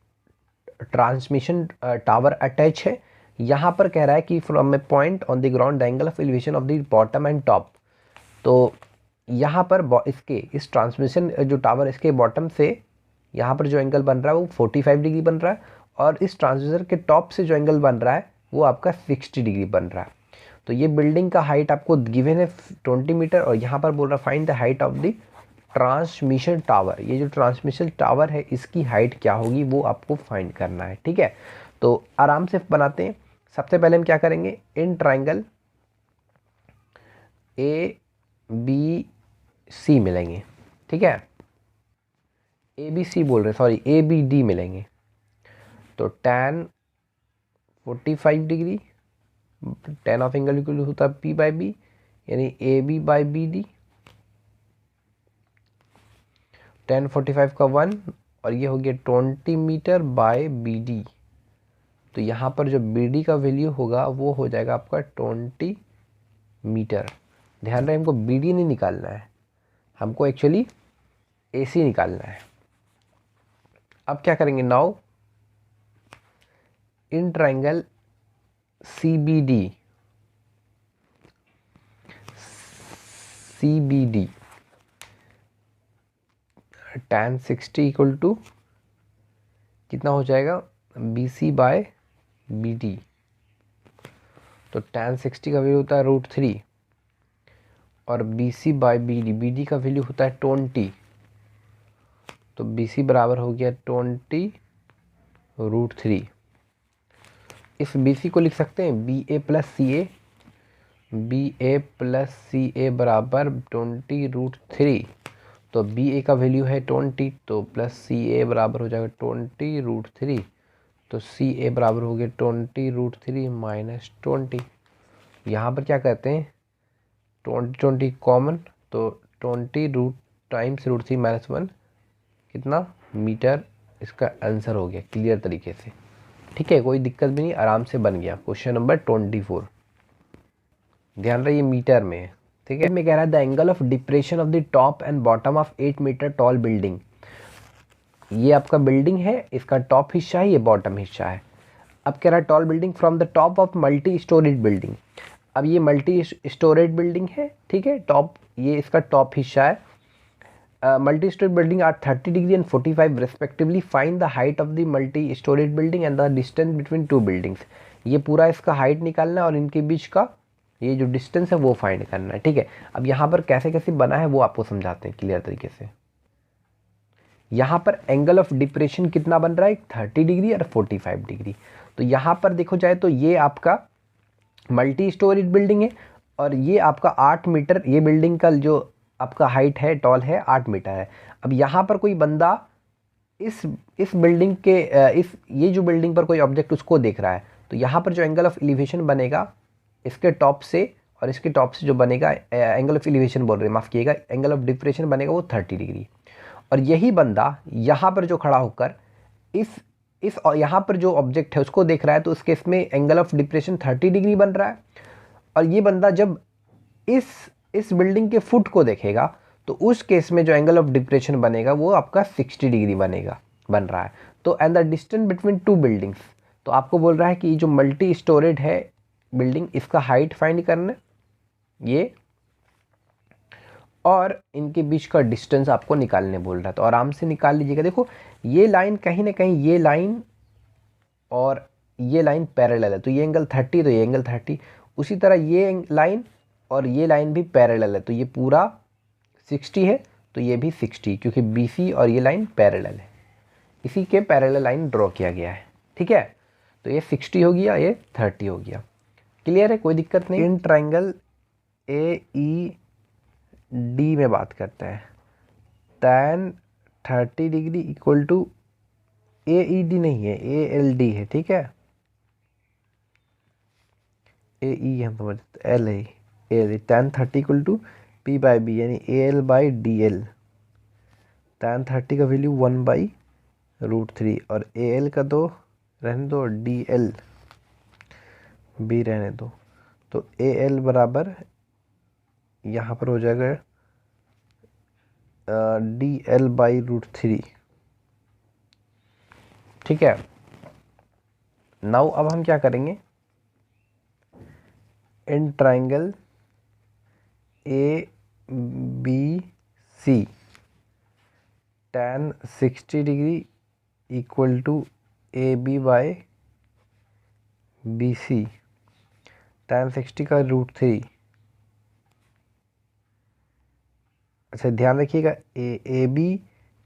transmission tower attach है। यहाँ पर कह रहा है कि from a point on the ground the angle of elevation of the bottom and top. तो यहाँ पर इसके इस ट्रांसमिशन जो टावर इसके बॉटम से यहाँ पर जो एंगल बन रहा है वो 45 डिग्री बन रहा है, और इस ट्रांसड्यूसर के टॉप से जो एंगल बन रहा है वो आपका 60 डिग्री बन रहा है। तो ये बिल्डिंग का हाइट आपको गिवन है 20 मीटर, और यहाँ पर बोल रहा है find the height of the transmission tower. ये जो ट्रांसमिशन टावर है इसकी हाइट क्या होगी वो आपको फाइंड करना है, ठीक है। तो आराम से बनाते हैं। सबसे पहले हम क्या करेंगे, इन ट्राइंगल ए बी सी मिलेंगे, ठीक है, ए बी सी बोल रहे सॉरी ए बी डी मिलेंगे। तो tan 45 degree, tan of angle equal होता है p बाई बी, यानी A B by B D, tan 45 का 1 और ये हो गया 20 मीटर बाय BD। तो यहाँ पर जो BD का वैल्यू होगा वो हो जाएगा आपका 20 मीटर। ध्यान रहे हमको BD नहीं निकालना है, हमको एक्चुअली AC निकालना है। अब क्या करेंगे, now in triangle CBD tan 60 equal to कितना हो जाएगा, BC बाय BD। तो tan 60 का वैल्यू होता है √3 और BC बाय BD का वैल्यू होता है 20। तो BC बराबर हो गया 20 √3। इस BC को लिख सकते हैं BA प्लस CA बराबर 20 √3। तो BA का वैल्यू है 20, तो प्लस CA बराबर हो जाएगा 20 √3। तो CA बराबर हो गया 20 √3 माइनस 20। यहाँ पर क्या कहते हैं 20 कॉमन, तो 20 रूट टाइम्स √3 माइनस 1 कितना मीटर, इसका आंसर हो गया क्लियर तरीके से। ठीक है, कोई दिक्कत भी नहीं, आराम से बन गया। क्वेश्चन नंबर 24, ध्यान रहे ये मीटर में है। ठीक है, मैं कह रहा है the angle of depression of the top and bottom of 8 metre tall building. ये आपका बिल्डिंग है, इसका टॉप हिस्सा है, ये बॉटम हिस्सा है। अब कह रहा है tall building from the top of multi storage building. अब ये मल्टी स्टोरेज बिल्डिंग है, ठीक है, टॉप ये इसका टॉप हिस्सा है। Multi storage building are 30 degree and 45 respectively. Find the height of the multi storage building and the distance between two buildings. ये पूरा इसका हाइट निकालना है और इनके बीच का ये जो डिस्टेंस है वो फाइंड करना है। ठीक है, अब यहाँ पर कैसे कैसे बना है वो आपको समझाते हैं क्लियर तरीके से। यहाँ पर एंगल ऑफ डिप्रेशन कितना बन रहा है, 30 डिग्री और 45 डिग्री। तो यहाँ पर देखो जाए तो ये आपका मल्टी स्टोरेज बिल्डिंग है और ये आपका 8 मीटर, ये बिल्डिंग का जो आपका हाइट है टॉल है 8 मीटर है। अब यहाँ पर कोई बंदा इस बिल्डिंग के ये जो बिल्डिंग पर कोई ऑब्जेक्ट उसको देख रहा है, तो यहाँ पर जो एंगल ऑफ एलिवेशन बनेगा इसके टॉप से और इसके टॉप से जो बनेगा एंगल ऑफ एलिवेशन बोल रहे हैं, माफ़ किएगा, एंगल ऑफ डिप्रेशन बनेगा वो 30 डिग्री। और यही बंदा यहाँ पर जो खड़ा होकर इस यहाँ पर जो ऑब्जेक्ट है उसको देख रहा है, तो उसके इसमें एंगल ऑफ डिप्रेशन 30 डिग्री बन रहा है। और ये बंदा जब इस बिल्डिंग के फुट को देखेगा तो उस केस में जो एंगल ऑफ डिप्रेशन बनेगा वो आपका 60 डिग्री बन रहा है। तो and the distance between two buildings, तो आपको बोल रहा है कि जो मल्टी स्टोरेज है बिल्डिंग इसका हाइट फाइंड करना ये, और इनके बीच का डिस्टेंस आपको निकालने बोल रहा है। तो आराम से निकाल लीजिएगा। देखो ये लाइन कहीं ना कहीं ये लाइन और ये लाइन पैरेलल है, तो ये एंगल 30 तो ये एंगल 30। उसी तरह ये लाइन और ये लाइन भी पैरेलल है, तो ये पूरा 60 है, तो ये भी 60, क्योंकि BC और ये लाइन पैरेलल है, इसी के पैरेलल लाइन ड्रॉ किया गया है। ठीक है, तो ये 60 हो गया, ये 30 हो गया। क्लियर है, कोई दिक्कत नहीं। इन ट्राइंगल AED में बात करते हैं। tan 30 degree equal to AED नहीं है, ALD है। ठीक है, AE हम समझते L है, AL tan 30 equal to P/B यानी AL/DL। tan 30 का वैल्यू 1/√3 और AL का तो रहने दो, DL भी रहने दो। तो AL बराबर यहाँ पर हो जाएगा DL/√3। ठीक है, नाउ अब हम क्या करेंगे, in triangle ABC tan 60 degree equal to AB/BC। tan 60 का √3। अच्छा ध्यान रखिएगा, AB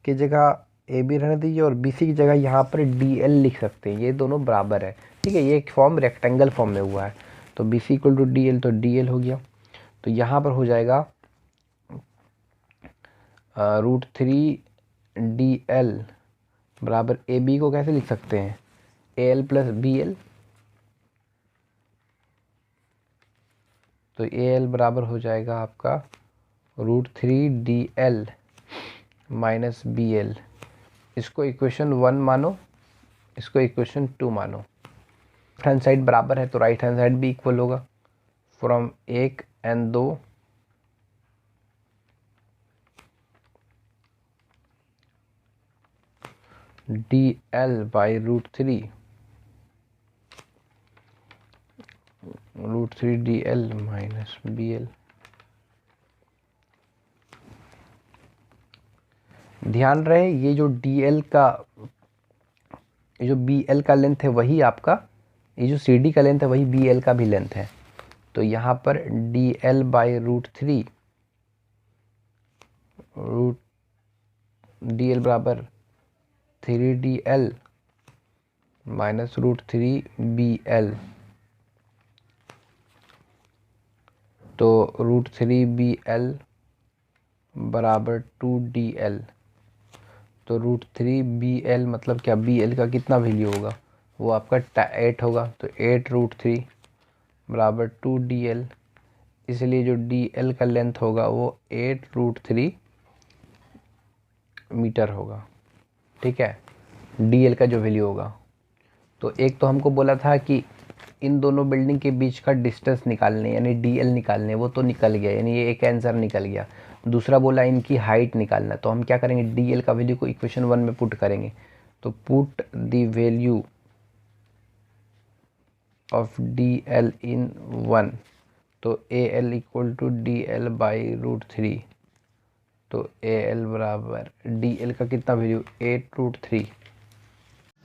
की जगह AB रहने दीजिए और BC की जगह यहाँ पर DL लिख सकते हैं, ये दोनों बराबर है। ठीक है, ये एक फॉर्म रेक्टेंगल फॉर्म में हुआ है, तो BC इक्वल टू DL, तो DL हो गया। तो यहाँ पर हो जाएगा √3 DL बराबर AB को कैसे लिख सकते हैं, AL प्लस BL। तो AL बराबर हो जाएगा आपका √3 DL माइनस बी एल, इसको इक्वेशन 1 मानो, इसको इक्वेशन 2 मानो। लेफ्ट हैंड साइड बराबर है तो राइट हैंड साइड भी इक्वल होगा। From 1 and 2 D L by √3 √3 DL minus BL। ध्यान रहे ये जो DL का, ये जो BL का लेंथ है वही आपका, ये जो CD का लेंथ है वही BL का भी लेंथ है। तो यहाँ पर DL बाई √3 DL बराबर 3DL माइनस √3 BL। तो √3 BL बराबर 2DL। तो √3 BL मतलब क्या, BL का कितना वैल्यू होगा, वो आपका 8 होगा। तो 8 √3 बराबर 2DL, इसलिए जो DL का लेंथ होगा वो 8 √3 मीटर होगा। ठीक है, DL का जो वैल्यू होगा। तो एक तो हमको बोला था कि इन दोनों बिल्डिंग के बीच का डिस्टेंस निकालने, यानी DL निकालने, वो तो निकल गया, यानी ये एक आंसर निकल गया। दूसरा बोला इनकी हाइट निकालना, तो हम क्या करेंगे, DL का वैल्यू को इक्वेशन 1 में पुट करेंगे। तो put the value of DL in 1, तो AL equal to DL by √3। तो AL बराबर DL का कितना वैल्यू, 8 √3।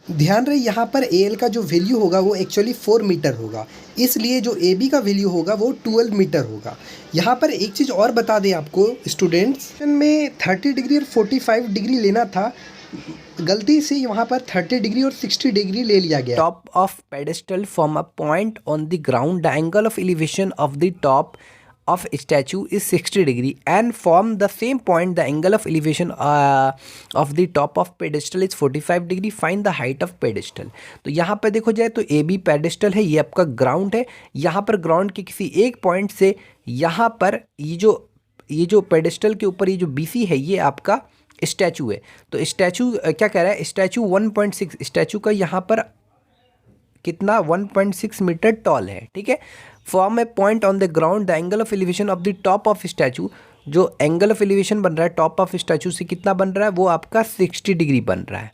ध्यान रहे यहाँ पर AL का जो वैल्यू होगा वो एक्चुअली 4 मीटर होगा, इसलिए जो AB का वैल्यू होगा वो 12 मीटर होगा। यहाँ पर एक चीज़ और बता दें आपको स्टूडेंट्स, में 30 डिग्री और 45 डिग्री लेना था, गलती से यहाँ पर 30 डिग्री और 60 डिग्री ले लिया गया। Top of pedestal form a point on the ground, the angle of elevation of the top of statue is 60 degree and from the same point the angle of elevation of the top of pedestal is 45 degree, find the height of pedestal। तो यहाँ पर देखो जाए तो AB pedestal है, ये आपका ground है। यहाँ पर ग्राउंड के किसी एक पॉइंट से यहाँ पर ये जो पेडेस्टल के ऊपर ये जो BC है ये आपका स्टैचू है। तो स्टैचू क्या कह रहा है, स्टैचू 1.6, स्टैचू का यहाँ पर कितना 1.6 मीटर टॉल है। ठीक है, form A point on the ground, the angle of elevation of the top of statute, जो एंगल ऑफ एलिवेशन बन रहा है टॉप ऑफ स्टैचू से कितना बन रहा है, वो आपका 60 डिग्री बन रहा है।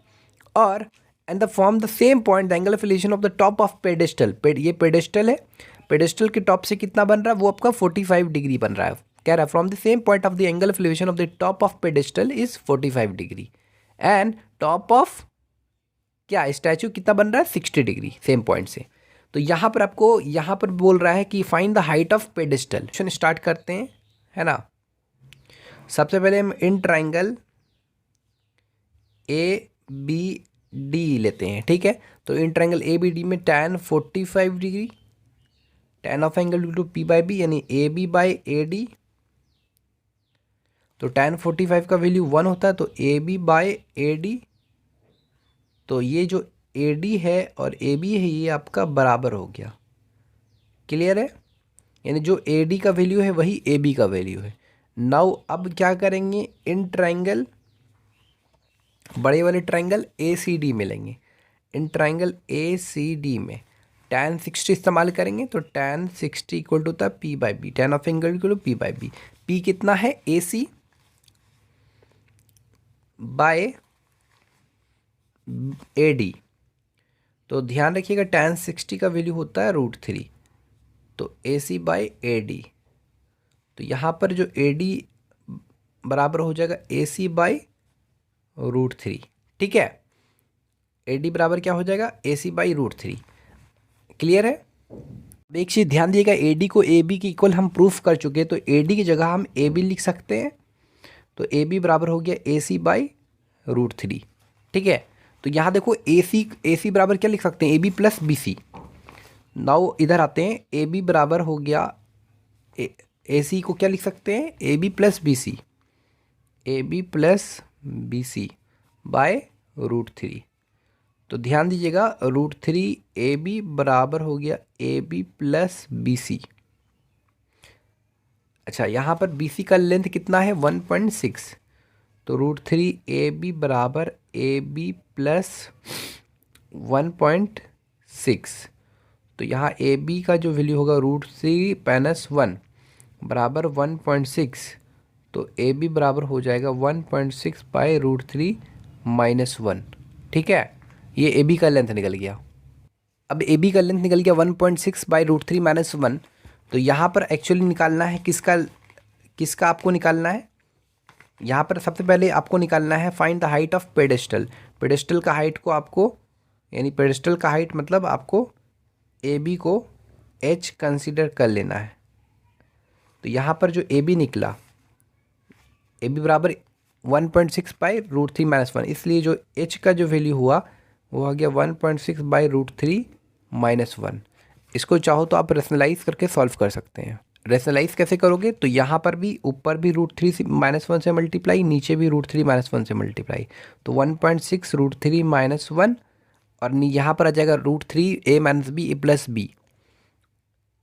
और and the form the same point the angle of elevation of the top of pedestal, ये पेडेस्टल है, पेडेस्टल के टॉप से कितना बन रहा है, वो आपका 45 डिग्री बन रहा है। कह रहा है from the same point of the angle of elevation of the top of pedestal is 45 degree and top of क्या स्टैचू कितना बन रहा है, 60 डिग्री सेम पॉइंट से। तो यहाँ पर आपको यहाँ पर बोल रहा है कि find the height of pedestal. Question start करते हैं, है ना। सबसे पहले हम इन ट्राइंगल ABD लेते हैं। ठीक है, तो इन ट्राइंगल ABD में tan 45 degree, tan of angle to P/B यानी AB बाई AD। तो tan 45 का वैल्यू 1 होता है, तो AB बाई AD। तो ये जो AD है और AB है ये आपका बराबर हो गया। क्लियर है, यानी जो AD का वैल्यू है वही AB का वैल्यू है। नाउ अब क्या करेंगे, इन ट्राइंगल बड़े वाले ट्राइंगल ACD में लेंगे। इन ट्राइंगल ACD में tan 60 इस्तेमाल करेंगे, तो tan 60 इक्वल टू होता है P/B, tan of angle equal to P/B। P कितना है, AC बाय AD। तो ध्यान रखिएगा tan 60 का वैल्यू होता है √3, तो AC बाई AD। तो यहाँ पर जो AD बराबर हो जाएगा AC बाई √3। ठीक है, AD बराबर क्या हो जाएगा, AC बाई √3। क्लियर है। एक चीज़ ध्यान दिएगा, AD को AB की इक्वल हम प्रूफ कर चुके हैं, तो AD की जगह हम AB लिख सकते हैं। तो AB बराबर हो गया AC बाई √3। ठीक है, तो यहाँ देखो AC बराबर क्या लिख सकते हैं, AB प्लस BC। नाउ इधर आते हैं, AB बराबर हो गया AC को क्या लिख सकते हैं, AB plus BC, AB plus BC by √3। तो ध्यान दीजिएगा √3 AB बराबर हो गया AB प्लस BC। अच्छा, यहाँ पर BC का लेंथ कितना है, 1.6, तो √3 AB बराबर AB प्लस 1.6। तो यहाँ AB का जो वैल्यू होगा √3 - 1 बराबर 1.6। तो AB बराबर हो जाएगा 1.6 बाई √3 - 1। ठीक है, ये AB का लेंथ निकल गया। अब AB का लेंथ निकल गया 1.6 बाई √3 - 1। तो यहाँ पर एक्चुअली निकालना है किसका आपको निकालना है। यहाँ पर सबसे पहले आपको निकालना है find the height of pedestal. Pedestal का हाइट को आपको, यानी पेडेस्टल का हाइट मतलब आपको AB को H कंसीडर कर लेना है। तो यहाँ पर जो AB निकला, AB बराबर 1.6 बाई √3 - 1, इसलिए जो H का जो वैल्यू हुआ वो आ गया 1.6 बाई √3 - 1। इसको चाहो तो आप रेशनलाइज करके सॉल्व कर सकते हैं। रेशनलाइज कैसे करोगे, तो यहाँ पर भी ऊपर भी √3 - 1 से मल्टीप्लाई, नीचे भी √3 - 1 से मल्टीप्लाई। तो 1.6 √3 - 1 और यहाँ पर आ जाएगा √3 A - B A plus B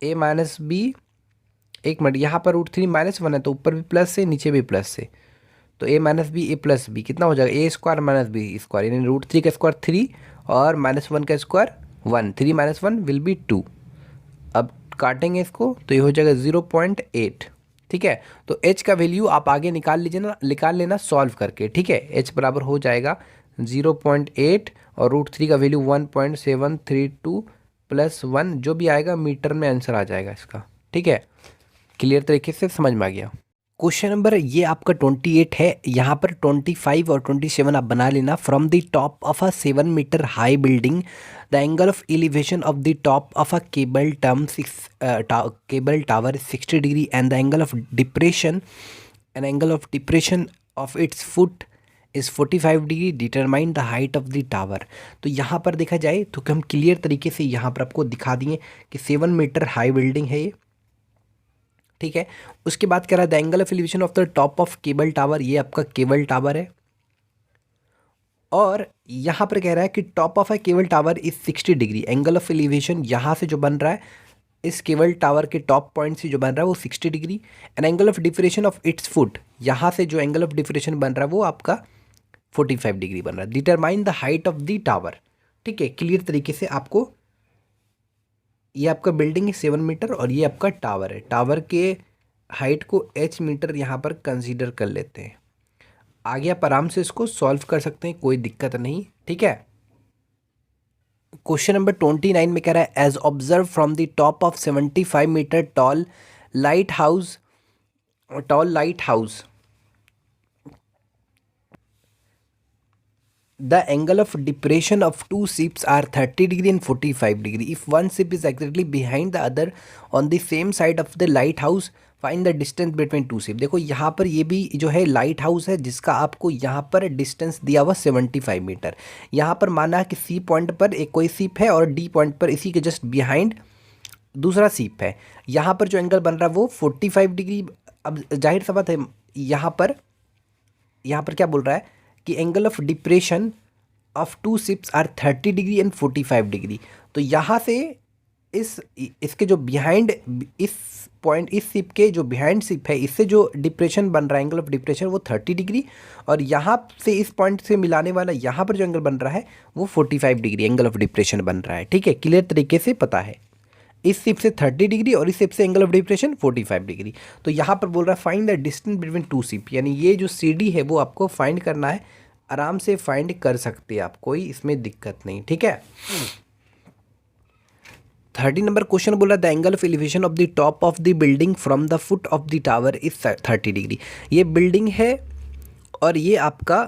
A - B। एक मिनट, यहाँ पर √3 - 1 है तो ऊपर भी प्लस से नीचे भी प्लस से, तो A - B A plus B कितना हो जाएगा A² - B स्क्वायर, यानी √3 का स्क्वायर 3 और -1 का स्क्वायर 1। 3 - 1 will be 2। अब काटेंगे इसको तो ये हो जाएगा 0.8। ठीक है, तो H का वैल्यू आप आगे निकाल लेना सॉल्व करके। ठीक है, H बराबर हो जाएगा 0.8 और √3 का वैल्यू 1.732 प्लस 1, जो भी आएगा मीटर में आंसर आ जाएगा इसका। ठीक है, क्लियर तरीके से समझ में आ गया। क्वेश्चन नंबर ये आपका 28 है। यहाँ पर 25 और 27 आप बना लेना। From the top of a 7 metre high building the angle of elevation of the top of a cable tower 60 degree and the angle of depression of its foot is 45 degree. Determine the height of the tower. तो यहाँ पर देखा जाए तो हम clear तरीके से यहाँ पर आपको दिखा दिए कि 7 मीटर हाई बिल्डिंग है ये। ठीक है, उसके बाद कह रहा है the angle of elevation of the top of cable tower, ये आपका केबल टावर है। और यहाँ पर कह रहा है कि top of a cable tower is 60 डिग्री। एंगल ऑफ एलिवेशन यहाँ से जो बन रहा है, इस केबल टावर के टॉप पॉइंट से जो बन रहा है वो 60 degree. And angle of depression of its foot, यहाँ से जो एंगल ऑफ डिफरेशन बन रहा है वो आपका 45 डिग्री बन रहा है। Determine the height of the tower. ठीक है, क्लियर तरीके से आपको, ये आपका बिल्डिंग है 7 मीटर और ये आपका टावर है। टावर के हाइट को H मीटर यहाँ पर कंसीडर कर लेते हैं। आगे आप आराम से इसको सॉल्व कर सकते हैं, कोई दिक्कत नहीं। ठीक है, क्वेश्चन नंबर 29 में कह रहा है as observe from the top of 75 metre tall lighthouse the angle of depression of two ships are 30 degree and 45 degree. If one ship is exactly behind the other on the same side of the lighthouse, find the distance between two ship. देखो यहाँ पर ये भी जो है light house है जिसका आपको यहाँ पर डिस्टेंस दिया हुआ 75 मीटर। यहाँ पर माना कि सी पॉइंट पर एक कोई शिप है और डी पॉइंट पर इसी के जस्ट बिहाइंड दूसरा शिप है। यहाँ पर जो एंगल बन रहा है वो 45 डिग्री। अब जाहिर सा बात है, यहाँ पर क्या बोल रहा है कि angle of depression of two ships are 30 degree and 45 degree. तो यहाँ से इसके जो बिहाइंड, इस पॉइंट, इस शिप के जो बिहाइंड शिप है, इससे जो डिप्रेशन बन रहा है, एंगल ऑफ डिप्रेशन वो 30 डिग्री, और यहाँ से इस पॉइंट से मिलाने वाला यहाँ पर जो एंगल बन रहा है वो 45 डिग्री एंगल ऑफ डिप्रेशन बन रहा है। ठीक है, क्लियर तरीके से पता है। इस शिप से 30 डिग्री और इस शिप से एंगल ऑफ डिप्रेशन 45 डिग्री। तो यहाँ पर बोल रहा है find the distance between to ship, यानी ये जो CD है वो आपको फाइंड करना है। आराम से फाइंड कर सकते हैं आप, कोई इसमें दिक्कत नहीं। ठीक है, 30 नंबर क्वेश्चन बोला the angle of elevation of the top of the building from the foot of the tower is 30 degree. ये बिल्डिंग है और ये आपका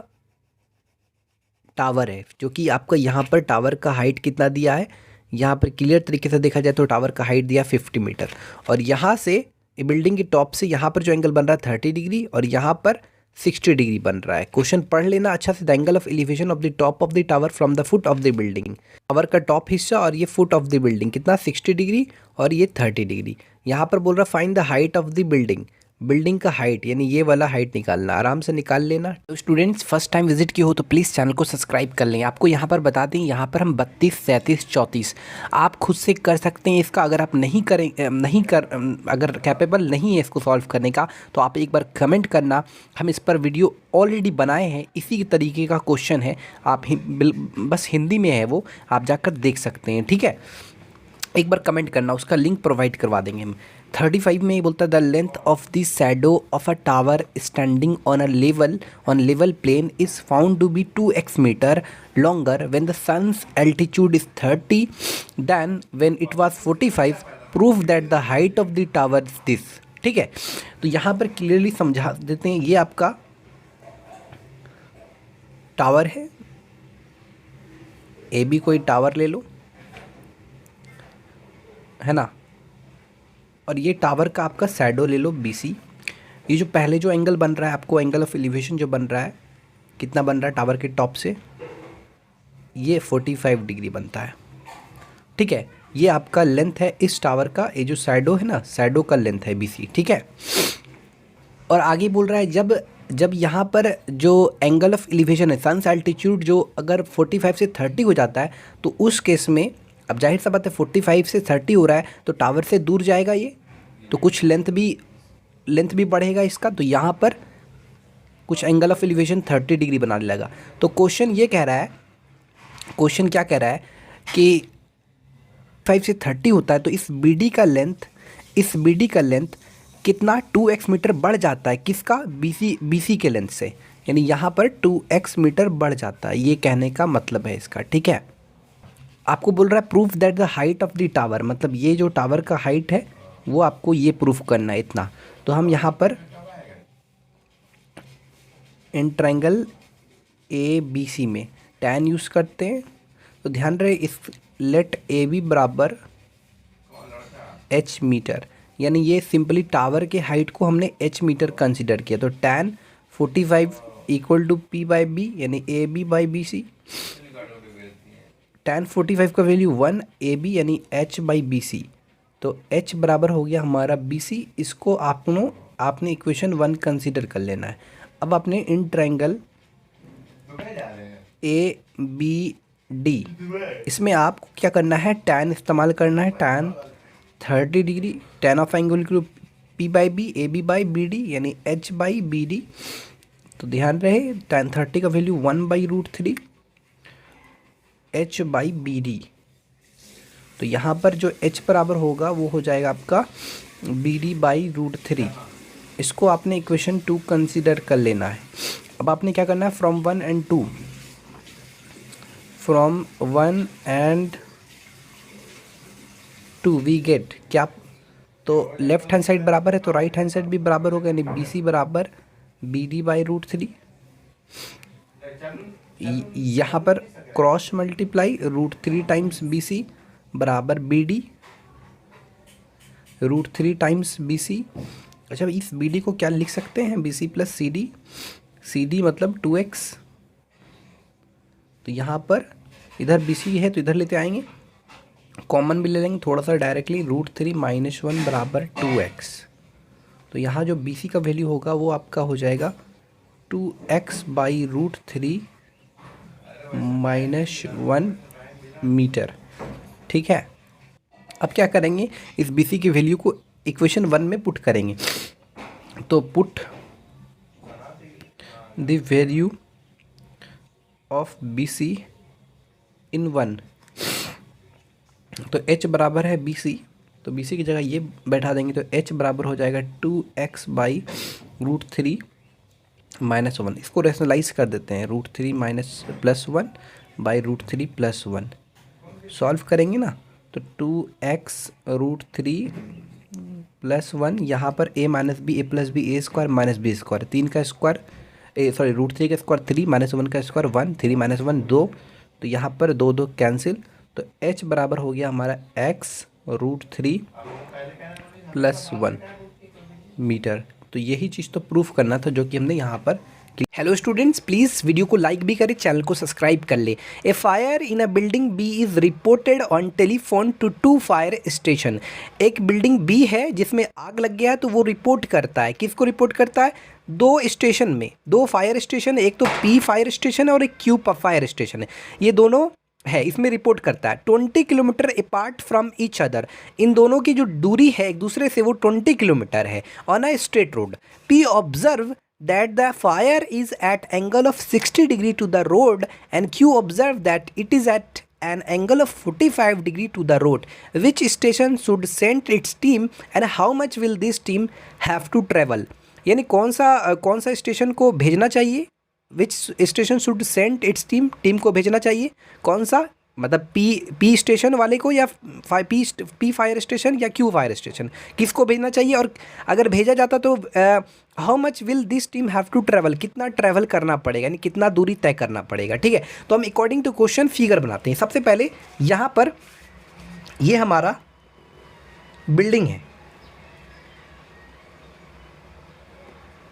टावर है, जो कि आपका यहाँ पर टावर का हाइट कितना दिया है, यहाँ पर क्लियर तरीके से देखा जाए तो टावर का हाइट दिया 50 मीटर, और यहाँ से बिल्डिंग के टॉप से यहाँ पर जो एंगल बन रहा है 30 डिग्री और यहाँ पर 60 डिग्री बन रहा है। क्वेश्चन पढ़ लेना अच्छा से। The angle of elevation of the top of the tower from the foot of the building, tower का टॉप हिस्सा और ये फुट ऑफ द बिल्डिंग कितना 60 डिग्री और ये 30 डिग्री। यहाँ पर बोल रहा find the height of the building, building का हाइट यानी ये वाला हाइट निकालना, आराम से निकाल लेना। तो स्टूडेंट्स फर्स्ट टाइम विजिट की हो तो प्लीज़ चैनल को सब्सक्राइब कर लें। आपको यहाँ पर बता दें, यहाँ पर हम 32, 37, 34 आप खुद से कर सकते हैं इसका। अगर आप अगर कैपेबल नहीं है इसको सॉल्व करने का तो आप एक बार कमेंट करना, हम इस पर वीडियो ऑलरेडी बनाए हैं। इसी तरीके का क्वेश्चन है, आप बस हिंदी में है वो, आप जाकर देख सकते हैं, ठीक है। एक बार कमेंट करना, उसका लिंक प्रोवाइड करवा देंगे हम। 35 में ये बोलता है the length of the shadow of a tower standing on level plane is found to be 2x metre longer when the sun's altitude is 30 then when it was 45 prove that the height of the tower is this. ठीक है, तो यहाँ पर clearly समझा देते हैं, ये आपका टावर है, ए बी कोई टावर ले लो, है ना, और ये टावर का आपका शैडो ले लो BC। ये जो पहले जो एंगल बन रहा है आपको, एंगल ऑफ एलिवेशन जो बन रहा है, कितना बन रहा है टावर के टॉप से, ये 45 डिग्री बनता है। ठीक है, ये आपका लेंथ है इस टावर का, ये जो शैडो है ना, शैडो का लेंथ है BC। ठीक है, और आगे बोल रहा है जब यहाँ पर जो एंगल ऑफ एलिवेशन है, सन्स एल्टीट्यूड जो अगर 45 से 30 हो जाता है तो उस केस में, अब जाहिर सा बात है 45 से 30 हो रहा है तो टावर से दूर जाएगा ये, तो कुछ लेंथ भी बढ़ेगा इसका, तो यहाँ पर कुछ एंगल ऑफ एलिवेशन 30 डिग्री बनाने लगा। तो क्वेश्चन क्या कह रहा है कि 5 से 30 होता है तो इस BD का लेंथ कितना 2x मीटर बढ़ जाता है, किसका, BC के लेंथ से, यानी यहाँ पर 2x मीटर बढ़ जाता है, ये कहने का मतलब है इसका। ठीक है, आपको बोल रहा है proof that the height of the tower, मतलब ये जो टावर का हाइट है वो आपको ये प्रूफ करना है इतना। तो हम यहाँ पर इन ट्रायंगल ABC में tan यूज़ करते हैं। तो ध्यान रहे, इस लेट AB बराबर h मीटर, यानी ये सिंपली टावर के हाइट को हमने h मीटर कंसिडर किया। तो tan 45 इक्वल टू P/B यानी AB/BC। tan 45 का वैल्यू 1, AB यानी h/BC, तो h बराबर हो गया हमारा BC। इसको आपने इक्वेशन 1 कंसीडर कर लेना है। अब आपने इन ट्रायंगल ABD, इसमें आपको क्या करना है, tan इस्तेमाल करना है, tan 30 डिग्री, tan of angle equal P/B AB/BD यानी h/BD। तो ध्यान रहे tan 30 का वैल्यू 1/√3 h/BD। तो यहाँ पर जो h बराबर होगा वो हो जाएगा आपका BD/√3। इसको आपने इक्वेशन 2 कंसीडर कर लेना है। अब आपने क्या करना है, फ्रॉम 1 एंड 2 वी गेट क्या, तो लेफ्ट हैंड साइड बराबर है तो राइट हैंड साइड भी बराबर होगा, यानी BC बराबर BD/√3। यहाँ पर क्रॉस मल्टीप्लाई √3 टाइम्स BC बराबर BD √3 टाइम्स BC। अच्छा, इस BD को क्या लिख सकते हैं, BC प्लस CD मतलब 2x। तो यहाँ पर इधर BC है तो इधर लेते आएंगे, कॉमन भी ले लेंगे थोड़ा सा डायरेक्टली, √3 - 1 बराबर 2x। तो यहाँ जो BC का वैल्यू होगा वो आपका हो जाएगा 2x/√3 - 1 मीटर। ठीक है, अब क्या करेंगे, इस BC की वैल्यू को इक्वेशन 1 में पुट करेंगे। तो put the value of BC इन 1, तो h बराबर है BC, तो BC की जगह ये बैठा देंगे, तो h बराबर हो जाएगा 2x/√3 - 1। इसको रेशनलाइज कर देते हैं, √3 +1/√3 +1 सॉल्व करेंगे ना, तो 2x√3 +1, यहाँ पर a - b a + b a² - b², 3 का स्क्वायर, √3 का स्क्वायर 3 - 1 का स्क्वायर 1, 3 - 1 2, तो यहाँ पर 2 2 कैंसिल, तो h बराबर हो गया हमारा x√3 +1 मीटर। तो यही चीज़ तो प्रूफ करना था जो कि हमने यहाँ पर हेलो स्टूडेंट्स, प्लीज़ वीडियो को लाइक भी करें, चैनल को सब्सक्राइब कर ले। A fire in a building B is reported on telephone to 2 fire station. एक बिल्डिंग बी है जिसमें आग लग गया है, तो वो रिपोर्ट करता है, किसको रिपोर्ट करता है? 2 स्टेशन में, 2 फायर स्टेशन, एक तो पी फायर स्टेशन है और एक क्यू फायर स्टेशन है, ये दोनों है, इसमें रिपोर्ट करता है 20 kilometre apart from each other. इन दोनों की जो दूरी है एक दूसरे से वो 20 किलोमीटर है on a straight road. P observe that the fire is at angle of 60 degree to the road and Q observe that it is at an angle of 45 degree to the road. Which station should send its team and how much will this team have to travel? यानी कौन सा station को भेजना चाहिए? Which station should send its team, team को भेजना चाहिए कौन सा, मतलब पी स्टेशन वाले को या पी फायर स्टेशन या क्यू फायर स्टेशन, किसको भेजना चाहिए? और अगर भेजा जाता तो how much will this team have to travel, कितना ट्रैवल करना पड़ेगा, यानी कितना दूरी तय करना पड़ेगा। ठीक है, तो हम अकॉर्डिंग टू क्वेश्चन फिगर बनाते हैं। सबसे पहले यहाँ पर ये हमारा बिल्डिंग है,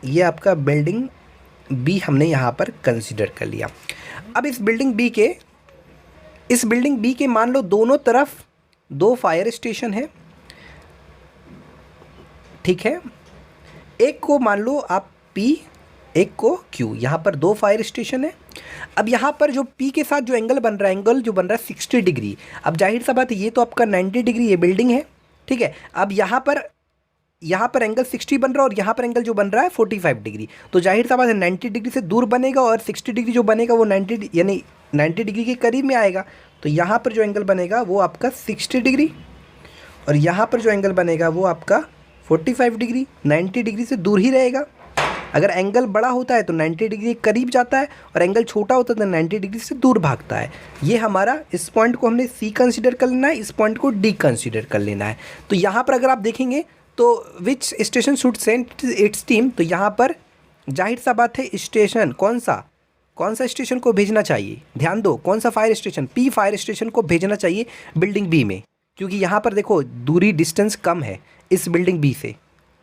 ये आपका बिल्डिंग बी हमने यहाँ पर कंसिडर कर लिया। अब इस बिल्डिंग बी के मान लो दोनों तरफ 2 फायर स्टेशन है, ठीक है, एक को मान लो आप P, एक को Q, यहाँ पर 2 फायर स्टेशन है। अब यहाँ पर जो P के साथ जो एंगल बन रहा है, 60 डिग्री। अब जाहिर सा बात है ये तो आपका 90 डिग्री ये बिल्डिंग है, ठीक है। अब यहाँ पर एंगल 60 बन रहा है और यहाँ पर एंगल जो बन रहा है 45 डिग्री, तो जाहिर सा बात है 90 डिग्री से दूर बनेगा और 60 डिग्री जो बनेगा वो 90 डिग्री के करीब में आएगा। तो यहाँ पर जो एंगल बनेगा वो आपका 60 डिग्री और यहाँ पर जो एंगल बनेगा वो आपका 45 डिग्री, 90 डिग्री से दूर ही रहेगा। अगर एंगल बड़ा होता है तो 90 डिग्री के करीब जाता है और एंगल छोटा होता है तो 90 डिग्री से दूर भागता है। ये हमारा, इस पॉइंट को हमने C कंसिडर कर लेना है, इस पॉइंट को D कंसिडर कर लेना है। तो यहाँ पर अगर आप देखेंगे तो which station should send its team, तो यहाँ पर जाहिर सा बात है स्टेशन कौन सा स्टेशन को भेजना चाहिए, ध्यान दो, कौन सा fire station, P fire station को भेजना चाहिए बिल्डिंग बी में, क्योंकि यहाँ पर देखो दूरी डिस्टेंस कम है इस बिल्डिंग बी से।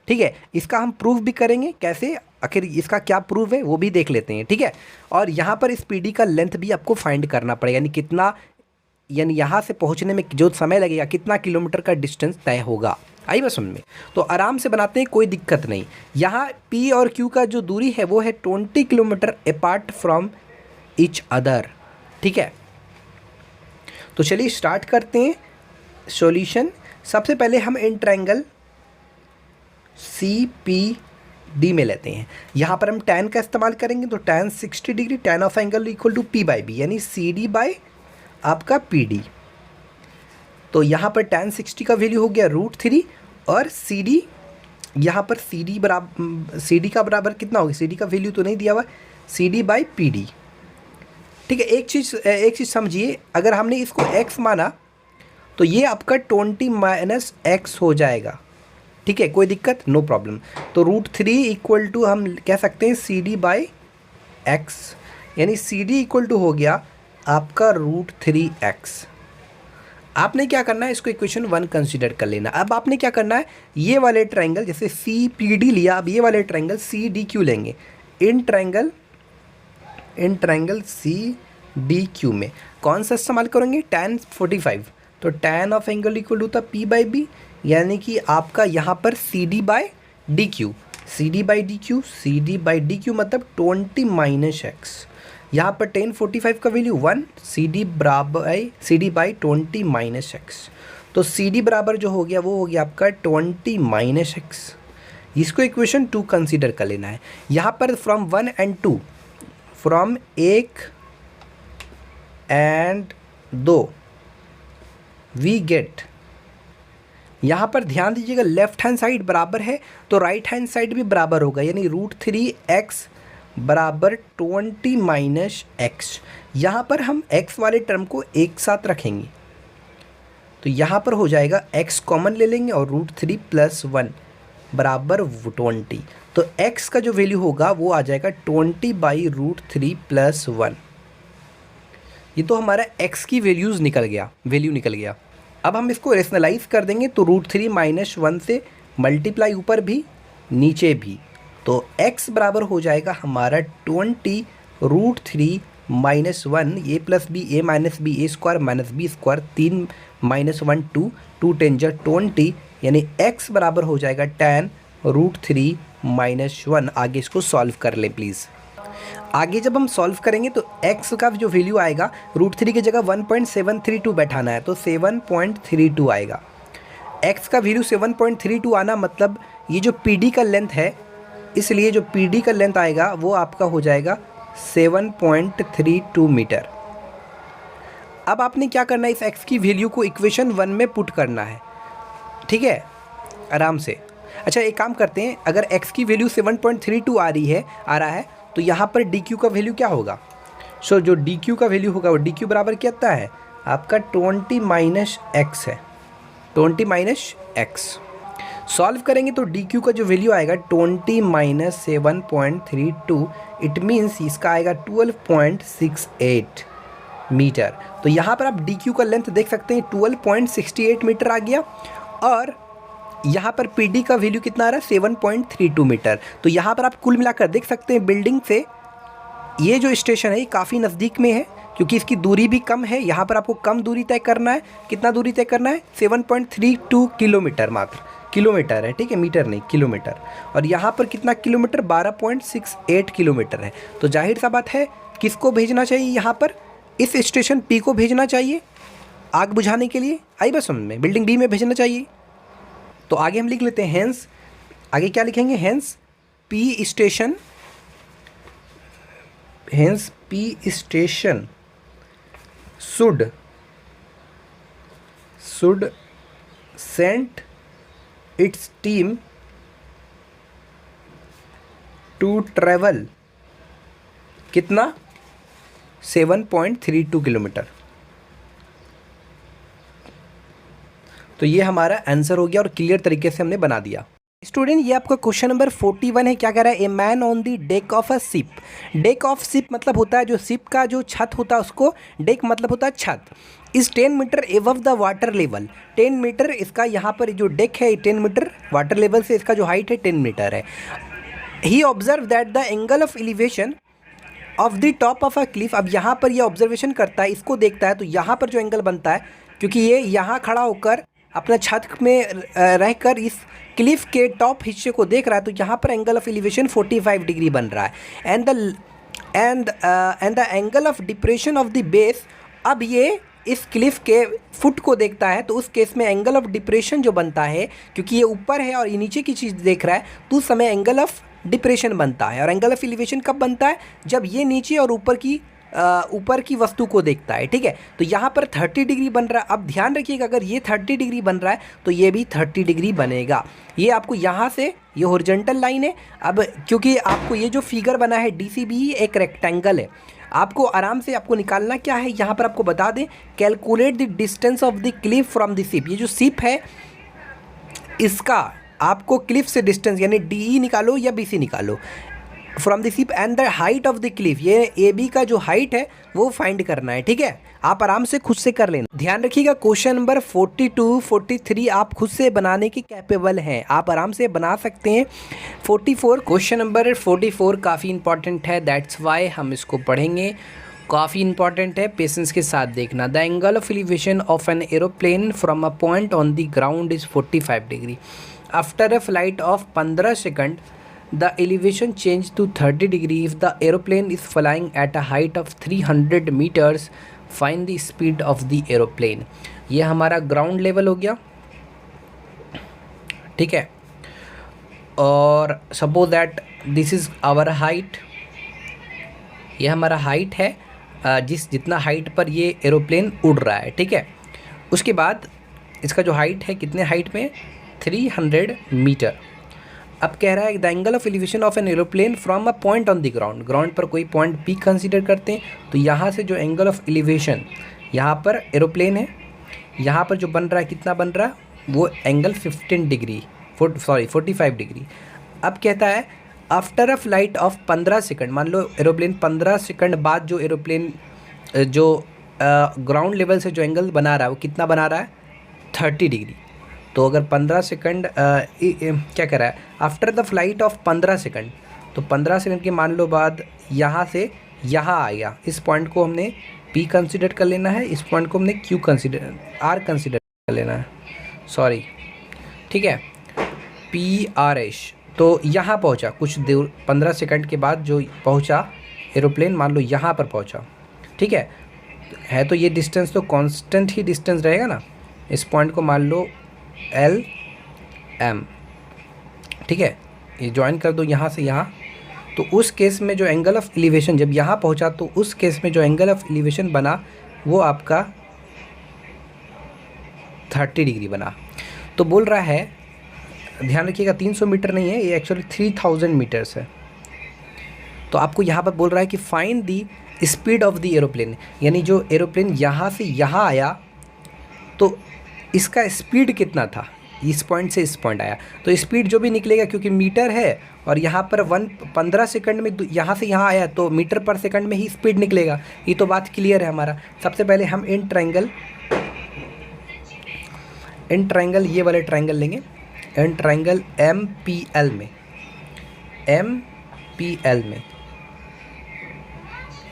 ठीक है, इसका हम प्रूफ भी करेंगे, कैसे, आखिर इसका क्या प्रूफ है वो भी देख लेते हैं। ठीक है, और यहाँ पर इस PD का लेंथ भी आपको फाइंड करना पड़ेगा, यानी कितना, यानी यहाँ से पहुँचने में जो समय लगेगा, कितना किलोमीटर का डिस्टेंस तय होगा। आई बस समझ में, तो आराम से बनाते हैं, कोई दिक्कत नहीं। यहाँ P और Q का जो दूरी है वो है 20 kilometre apart from each other. ठीक है, तो चलिए स्टार्ट करते हैं सॉल्यूशन। सबसे पहले हम इन ट्रायंगल CPD में लेते हैं। यहाँ पर हम tan का इस्तेमाल करेंगे, तो tan 60 degree, tan of angle equal to P/B, यानी CD बाय आपका PD। तो यहाँ पर tan 60 का वैल्यू हो गया √3 और CD, यहाँ पर CD का बराबर कितना होगा, CD का वैल्यू तो नहीं दिया हुआ, CD बाई PD। ठीक है, एक चीज़ समझिए, अगर हमने इसको x माना तो ये आपका 20 - x हो जाएगा। ठीक है, कोई दिक्कत, नो प्रॉब्लम। तो √3 इक्वल टू हम कह सकते हैं CD बाई x, यानी CD इक्वल टू हो गया आपका √3x। आपने क्या करना है, इसको इक्वेशन 1 कंसीडर कर लेना। अब आपने क्या करना है, ये वाले ट्रायंगल जैसे CPD लिया, अब ये वाले ट्रायंगल CDQ लेंगे। इन ट्रायंगल CDQ में कौन सा इस्तेमाल करेंगे, tan 45, तो tan ऑफ एंगल इक्वल होता है P/B, यानी कि आपका यहाँ पर CD by DQ, CD by DQ मतलब 20 - x। यहाँ पर tan 45 का वैल्यू 1, CD बाई 20 - x, तो CD बराबर जो हो गया वो हो गया आपका 20 - x। इसको इक्वेशन 2 कंसीडर कर लेना है। यहाँ पर फ्रॉम 1 and 2, फ्रॉम 1 and 2 वी गेट, यहाँ पर ध्यान दीजिएगा लेफ्ट हैंड साइड बराबर है तो राइट हैंड साइड भी बराबर होगा, यानी √3x बराबर 20 - x। यहाँ पर हम x वाले टर्म को एक साथ रखेंगे, तो यहाँ पर हो जाएगा x कॉमन ले लेंगे और √3 + 1 बराबर 20। तो x का जो वैल्यू होगा वो आ जाएगा 20 बाई √3 + 1। ये तो हमारा x की वैल्यू निकल गया। अब हम इसको रेशनलाइज कर देंगे, तो √3 - 1 से मल्टीप्लाई ऊपर भी नीचे भी तो x बराबर हो जाएगा हमारा 20√3 -1 a + b a - b a² - b² 3 - 1 2 2 10 जा 20 यानी x बराबर हो जाएगा 10√3 -1। आगे इसको सॉल्व कर लें प्लीज़। आगे जब हम सॉल्व करेंगे तो x का जो वैल्यू आएगा √3 की जगह 1.732 बैठाना है तो 7.32 आएगा। x का वैल्यू 7.32 आना मतलब ये जो PD का लेंथ है, इसलिए जो PD का लेंथ आएगा वो आपका हो जाएगा 7.32 मीटर। अब आपने क्या करना है, इस x की वैल्यू को इक्वेशन 1 में पुट करना है, ठीक है, आराम से। अच्छा एक काम करते हैं, अगर x की वैल्यू 7.32 आ रहा है तो यहाँ पर dq का वैल्यू क्या होगा। सो जो dq का वैल्यू होगा वो dq बराबर कितना है आपका 20 - x है, 20 - x। सॉल्व करेंगे तो dq का जो वैल्यू आएगा 20 - 7.32, इट मीन्स इसका आएगा 12.68 मीटर। तो यहाँ पर आप dq का लेंथ देख सकते हैं 12.68 मीटर आ गया, और यहाँ पर PD का वैल्यू कितना आ रहा है 7.32 मीटर। तो यहाँ पर आप कुल मिलाकर देख सकते हैं बिल्डिंग से ये जो स्टेशन है ये काफ़ी नज़दीक में है, क्योंकि इसकी दूरी भी कम है। यहाँ पर आपको कम दूरी तय करना है, कितना दूरी तय करना है 7.32 किलोमीटर, मात्र किलोमीटर है, ठीक है, मीटर नहीं किलोमीटर। और यहाँ पर कितना किलोमीटर 12.68 किलोमीटर है। तो जाहिर सा बात है किसको भेजना चाहिए, यहाँ पर इस स्टेशन P को भेजना चाहिए आग बुझाने के लिए, आई बस में बिल्डिंग B में भेजना चाहिए। तो आगे हम लिख लेते हैं हेंस, आगे क्या लिखेंगे, hence P station should send its team to travel कितना 7.32 किलोमीटर। तो ये हमारा आंसर हो गया और क्लियर तरीके से हमने बना दिया। स्टूडेंट ये आपका क्वेश्चन नंबर 41 है। क्या कह रहा है, a man on the deck of a ship. Deck of ship मतलब होता है जो शिप का जो छत होता है उसको डेक मतलब होता है छत। इस 10 metre above the water level, 10 metre इसका यहाँ पर जो डेक है 10 मीटर वाटर लेवल से इसका जो हाइट है 10 मीटर है। He observe that the angle of elevation of the top of a cliff. अब यहाँ पर ये ऑब्जर्वेशन करता है, इसको देखता है, तो यहाँ पर जो एंगल बनता है, क्योंकि ये यहाँ खड़ा होकर अपना छत में रहकर इस क्लिफ के टॉप हिस्से को देख रहा है, तो यहाँ पर एंगल ऑफ एलिवेशन 45 डिग्री बन रहा है। And the angle of depression of the base. अब ये इस क्लिफ के फुट को देखता है, तो उस केस में एंगल ऑफ डिप्रेशन जो बनता है, क्योंकि ये ऊपर है और ये नीचे की चीज़ देख रहा है, तो उस समय एंगल ऑफ डिप्रेशन बनता है। और एंगल ऑफ एलिवेशन कब बनता है, जब ये नीचे और ऊपर की वस्तु को देखता है, ठीक है। तो यहाँ पर 30 डिग्री बन रहा है। अब ध्यान रखिएगा, अगर ये 30 डिग्री बन रहा है तो ये भी 30 डिग्री बनेगा। ये आपको यहाँ से, ये हॉरिजॉन्टल लाइन है। अब क्योंकि आपको ये जो फिगर बना है DCB एक रेक्टेंगल है, आपको आराम से आपको निकालना क्या है, यहाँ पर आपको बता दें, calculate the distance of the Cliff from the ship. ये जो शिप है इसका आपको क्लिफ से डिस्टेंस यानी DE निकालो या BC निकालो, from the ship and the height of the Cliff, ये AB का जो हाइट है वो फाइंड करना है, ठीक है। आप आराम से खुद से कर लेना। ध्यान रखिएगा क्वेश्चन नंबर 42, 43 आप खुद से बनाने के कैपेबल हैं, आप आराम से बना सकते हैं। 44 क्वेश्चन नंबर 44 काफ़ी इंपॉर्टेंट है, दैट्स वाई हम इसको पढ़ेंगे, काफ़ी इंपॉर्टेंट है, पेशेंस के साथ देखना। The angle of elevation of an aeroplane from a point on the ground is 45 degree. After a flight of 15 second the elevation change to 30 degree if the aeroplane is flying at a height of 300 meters. Find the speed of the aeroplane. ये हमारा ground level हो गया, ठीक है। और suppose that this is our height, ये हमारा height है, जितना हाइट पर ये एरोप्लेन उड़ रहा है, ठीक है। उसके बाद इसका जो हाइट है कितने हाइट में 300 मीटर। अब कह रहा है the angle of elevation of an aeroplane from a point on the ground, ground पर कोई पॉइंट P कंसीडर करते हैं, तो यहाँ से जो एंगल ऑफ एलिवेशन, यहाँ पर एरोप्लेन है, यहाँ पर जो बन रहा है कितना बन रहा है वो एंगल 45 डिग्री। अब कहता है after a flight of 15 second, मान लो एरोप्लेन 15 सेकंड बाद जो एरोप्लेन जो ग्राउंड लेवल से जो एंगल बना रहा है वो कितना बना रहा है 30 डिग्री। तो अगर 15 सेकंड क्या कह रहा है, after the flight of 15 second, तो 15 सेकंड के मान लो बाद यहाँ से यहाँ आ गया, इस पॉइंट को हमने P कंसिडर कर लेना है, इस पॉइंट को हमने Q कंसिडर R कंसिडर कर लेना है, सॉरी, ठीक है, PRS। तो यहाँ पहुँचा कुछ देर 15 सेकंड के बाद जो पहुँचा एरोप्लेन, मान लो यहाँ पर पहुँचा, ठीक है तो ये डिस्टेंस तो कांस्टेंट ही डिस्टेंस रहेगा ना। इस पॉइंट को मान लो LM, ठीक है, ये ज्वाइन कर दो यहाँ से यहाँ। तो उस केस में जो एंगल ऑफ एलिवेशन जब यहाँ पहुँचा, तो उस केस में जो एंगल ऑफ एलिवेशन बना वो आपका 30 डिग्री बना। तो बोल रहा है, ध्यान रखिएगा 300 मीटर नहीं है, ये एक्चुअली 3000 मीटर्स है। तो आपको यहाँ पर बोल रहा है कि find the speed of the aeroplane, यानी जो एरोप्लेन यहाँ से यहाँ आया तो इसका स्पीड कितना था, इस पॉइंट से इस पॉइंट आया तो स्पीड जो भी निकलेगा, क्योंकि मीटर है और यहाँ पर 15 सेकंड में यहाँ से यहाँ आया तो मीटर पर सेकंड में ही स्पीड निकलेगा। ये तो बात क्लियर है हमारा। सबसे पहले हम इन ट्रायंगल ये वाले ट्रायंगल लेंगे, इन ट्रायंगल MPL में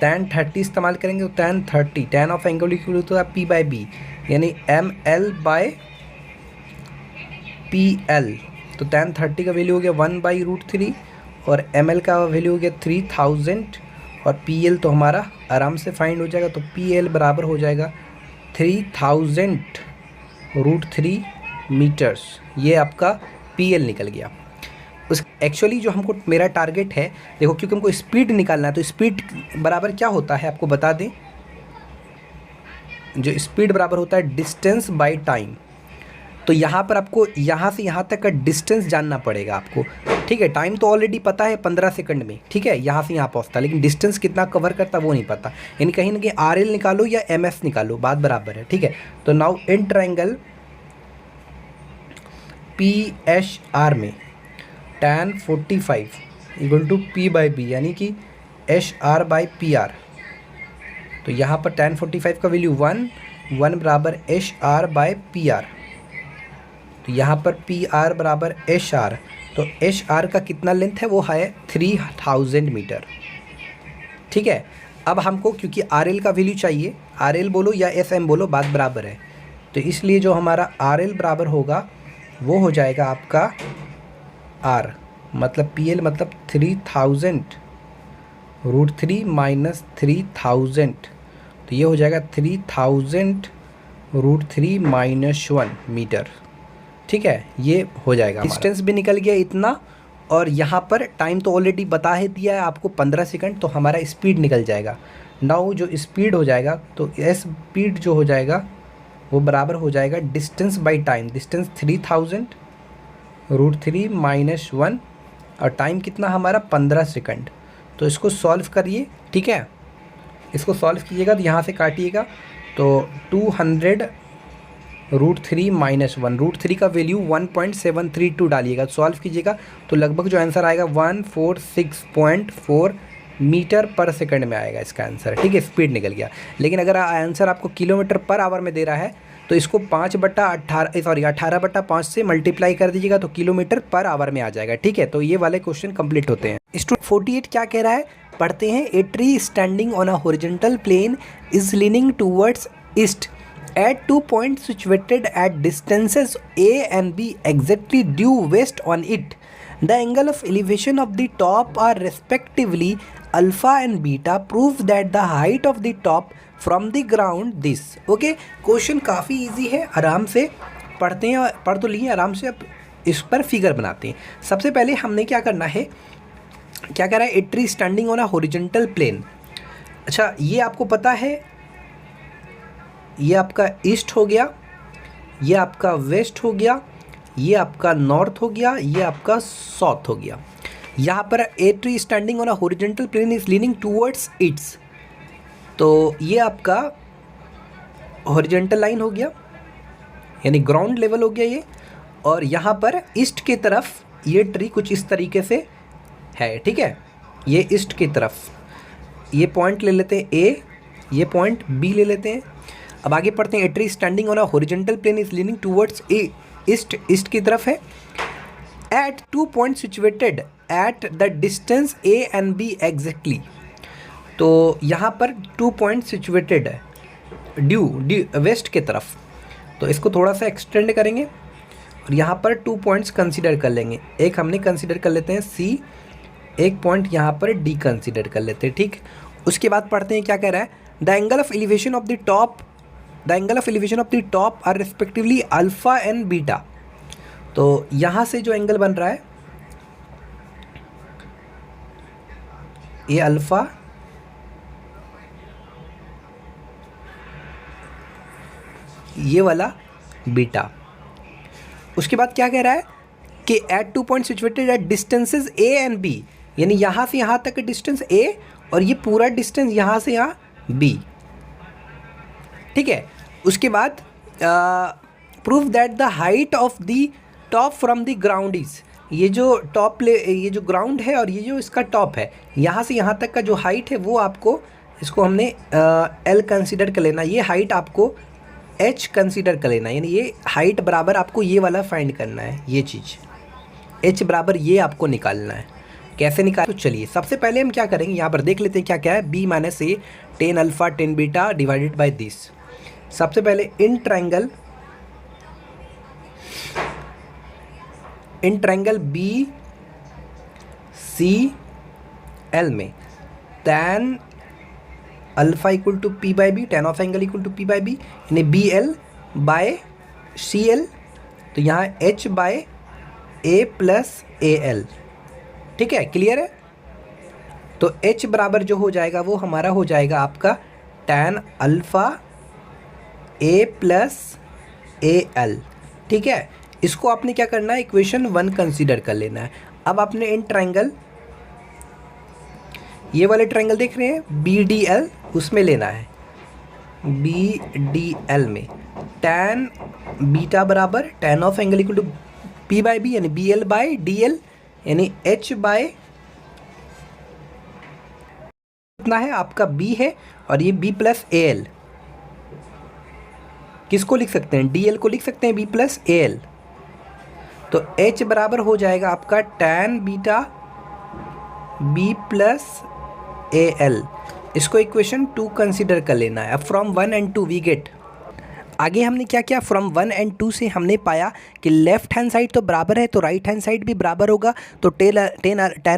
tan 30 इस्तेमाल करेंगे। तो tan 30 tan of angle equal होता है P/B, यानी ML/PL। तो tan 30 का वैल्यू हो गया 1/√3 और ML का वैल्यू हो गया 3000 और PL तो हमारा आराम से फाइंड हो जाएगा। तो PL बराबर हो जाएगा 3000√3 मीटर्स। ये आपका PL निकल गया। उस एक्चुअली जो हमको मेरा टारगेट है, देखो क्योंकि हमको स्पीड निकालना है, तो स्पीड बराबर क्या होता है आपको बता दें, जो स्पीड बराबर होता है डिस्टेंस बाय टाइम। तो यहाँ पर आपको यहाँ से यहाँ तक का डिस्टेंस जानना पड़ेगा आपको, ठीक है। टाइम तो ऑलरेडी पता है 15 सेकंड में, ठीक है, यहाँ से यहाँ पहुँचता, लेकिन डिस्टेंस कितना कवर करता वो नहीं पता, यानी कहीं ना कहीं RL निकालो या MS निकालो, बात बराबर है, ठीक है। तो नाउ इन ट्रायंगल PHR में tan 45 इक्वल टू P/B, यानी कि HR/PR। तो यहाँ पर tan 45 का वैल्यू 1 बराबर HR/PR। तो यहाँ पर PR बराबर HR, तो HR का कितना लेंथ है वो है 3000 मीटर, ठीक है। अब हमको क्योंकि RL का वैल्यू चाहिए, RL बोलो या FM बोलो बात बराबर है, तो इसलिए जो हमारा RL बराबर होगा वो हो जाएगा आपका R, मतलब PL मतलब 3000√3 माइनस 3000, तो ये हो जाएगा 3000√3 माइनस 1 मीटर, ठीक है। ये हो जाएगा, डिस्टेंस भी निकल गया इतना, और यहाँ पर टाइम तो ऑलरेडी बता ही दिया है आपको 15 सेकंड, तो हमारा स्पीड निकल जाएगा। नाउ जो स्पीड हो जाएगा, तो स्पीड जो हो जाएगा वो बराबर हो जाएगा distance by time, distance 3000√3 minus 1 और टाइम कितना हमारा 15 सेकंड। तो इसको सॉल्व करिए, ठीक है, इसको सॉल्व कीजिएगा तो यहाँ से काटिएगा, तो 200√3 माइनस 1, √3 का वैल्यू 1.732 डालिएगा, सॉल्व कीजिएगा तो लगभग जो आंसर आएगा 146.4 मीटर पर सेकंड में आएगा इसका आंसर, ठीक है। स्पीड निकल गया। लेकिन अगर आंसर आपको किलोमीटर पर आवर में दे रहा है तो इसको 18/5 से मल्टीप्लाई कर दीजिएगा तो किलोमीटर पर आवर में आ जाएगा, ठीक है। तो ये वाले क्वेश्चन कंप्लीट होते हैं। स्टूडेंट 48 क्या कह रहा है, पढ़ते हैं। A tree standing on a horizontal plane is leaning towards east at 2 points situated at distances A and B exactly due west on it. The angle of elevation of the top are respectively alpha and beta. Prove that the height of the top from the ground this. Okay, question काफ़ी easy है, आराम से पढ़ते हैं, पढ़ तो लिए आराम से। अब इस पर फिगर बनाते हैं। सबसे पहले हमने क्या करना है, क्या कह रहा है, a tree standing on a horizontal plane. अच्छा, ये आपको पता है, ये आपका ईस्ट हो गया, ये आपका वेस्ट हो गया, ये आपका नॉर्थ हो गया, ये आपका साउथ हो गया। यहाँ पर a tree standing on a horizontal plane is leaning towards its, तो ये आपका हॉरिजॉन्टल लाइन हो गया, यानी ग्राउंड लेवल हो गया ये। और यहाँ पर ईस्ट की तरफ ये ट्री कुछ इस तरीके से है, ठीक है, ये ईस्ट की तरफ। ये पॉइंट ले लेते हैं ए, ये पॉइंट बी ले लेते हैं। अब आगे पढ़ते हैं। A tree standing on a horizontal plane is leaning towards east east की तरफ है। At 2 point situated at the distance A and B exactly. तो यहाँ पर 2 पॉइंट सिचुएटेड है ड्यू वेस्ट के तरफ, तो इसको थोड़ा सा एक्सटेंड करेंगे और यहाँ पर 2 पॉइंट्स कंसीडर कर लेंगे। एक हमने कंसीडर कर लेते हैं सी, एक पॉइंट यहाँ पर डी कंसीडर कर लेते हैं, ठीक। उसके बाद पढ़ते हैं क्या कह रहा है, the angle of elevation of the top are respectively alpha and beta. तो यहाँ से जो एंगल बन रहा है ये अल्फ़ा, ये वाला बीटा। उसके बाद क्या कह रहा है कि at 2 point situated at distances A and B, यानी यहाँ से यहाँ तक डिस्टेंस ए और ये पूरा डिस्टेंस यहाँ से यहाँ बी, ठीक है। उसके बाद prove that the height of the top from the ground is, ये जो ग्राउंड है और ये जो इसका टॉप है, यहाँ से यहाँ तक का जो हाइट है वो आपको, इसको हमने एल कंसीडर कर लेना, ये हाइट आपको एच कंसीडर कर लेना, यानी ये हाइट बराबर आपको ये वाला फाइंड करना है, ये चीज़ एच बराबर ये आपको निकालना है। कैसे निकाल, तो चलिए सबसे पहले हम क्या करेंगे, यहाँ पर देख लेते हैं क्या क्या है, B minus A tan alpha tan beta divided by this. सबसे पहले in triangle B C L में tan alpha equal to P by B, tan of angle equal to P by B, यानी B L by C L, तो यहाँ H by A plus A L, ठीक है, clear है। तो h बराबर जो हो जाएगा वो हमारा हो जाएगा आपका tan alpha a plus A L, ठीक है। इसको आपने क्या करना है, इक्वेशन 1 कंसीडर कर लेना है। अब आपने इन ट्रायंगल, ये वाले ट्रायंगल देख रहे हैं बी डी एल, उसमें लेना है बी डी एल में tan बीटा बराबर tan of angle equal to P by B, यानी B L by D L, यानी h बाय कितना है आपका b है और ये b प्लस ए एल, किसको लिख सकते हैं, डी एल को लिख सकते हैं b प्लस ए एल। तो h बराबर हो जाएगा आपका tan beta b plus A L. इसको इक्वेशन 2 कंसिडर कर लेना है। अब फ्रॉम 1 and 2 वी गेट, आगे हमने क्या किया, फ्रॉम 1 and 2 से हमने पाया कि लेफ्ट हैंड साइड तो बराबर है तो राइट हैंड साइड भी बराबर होगा, तो tan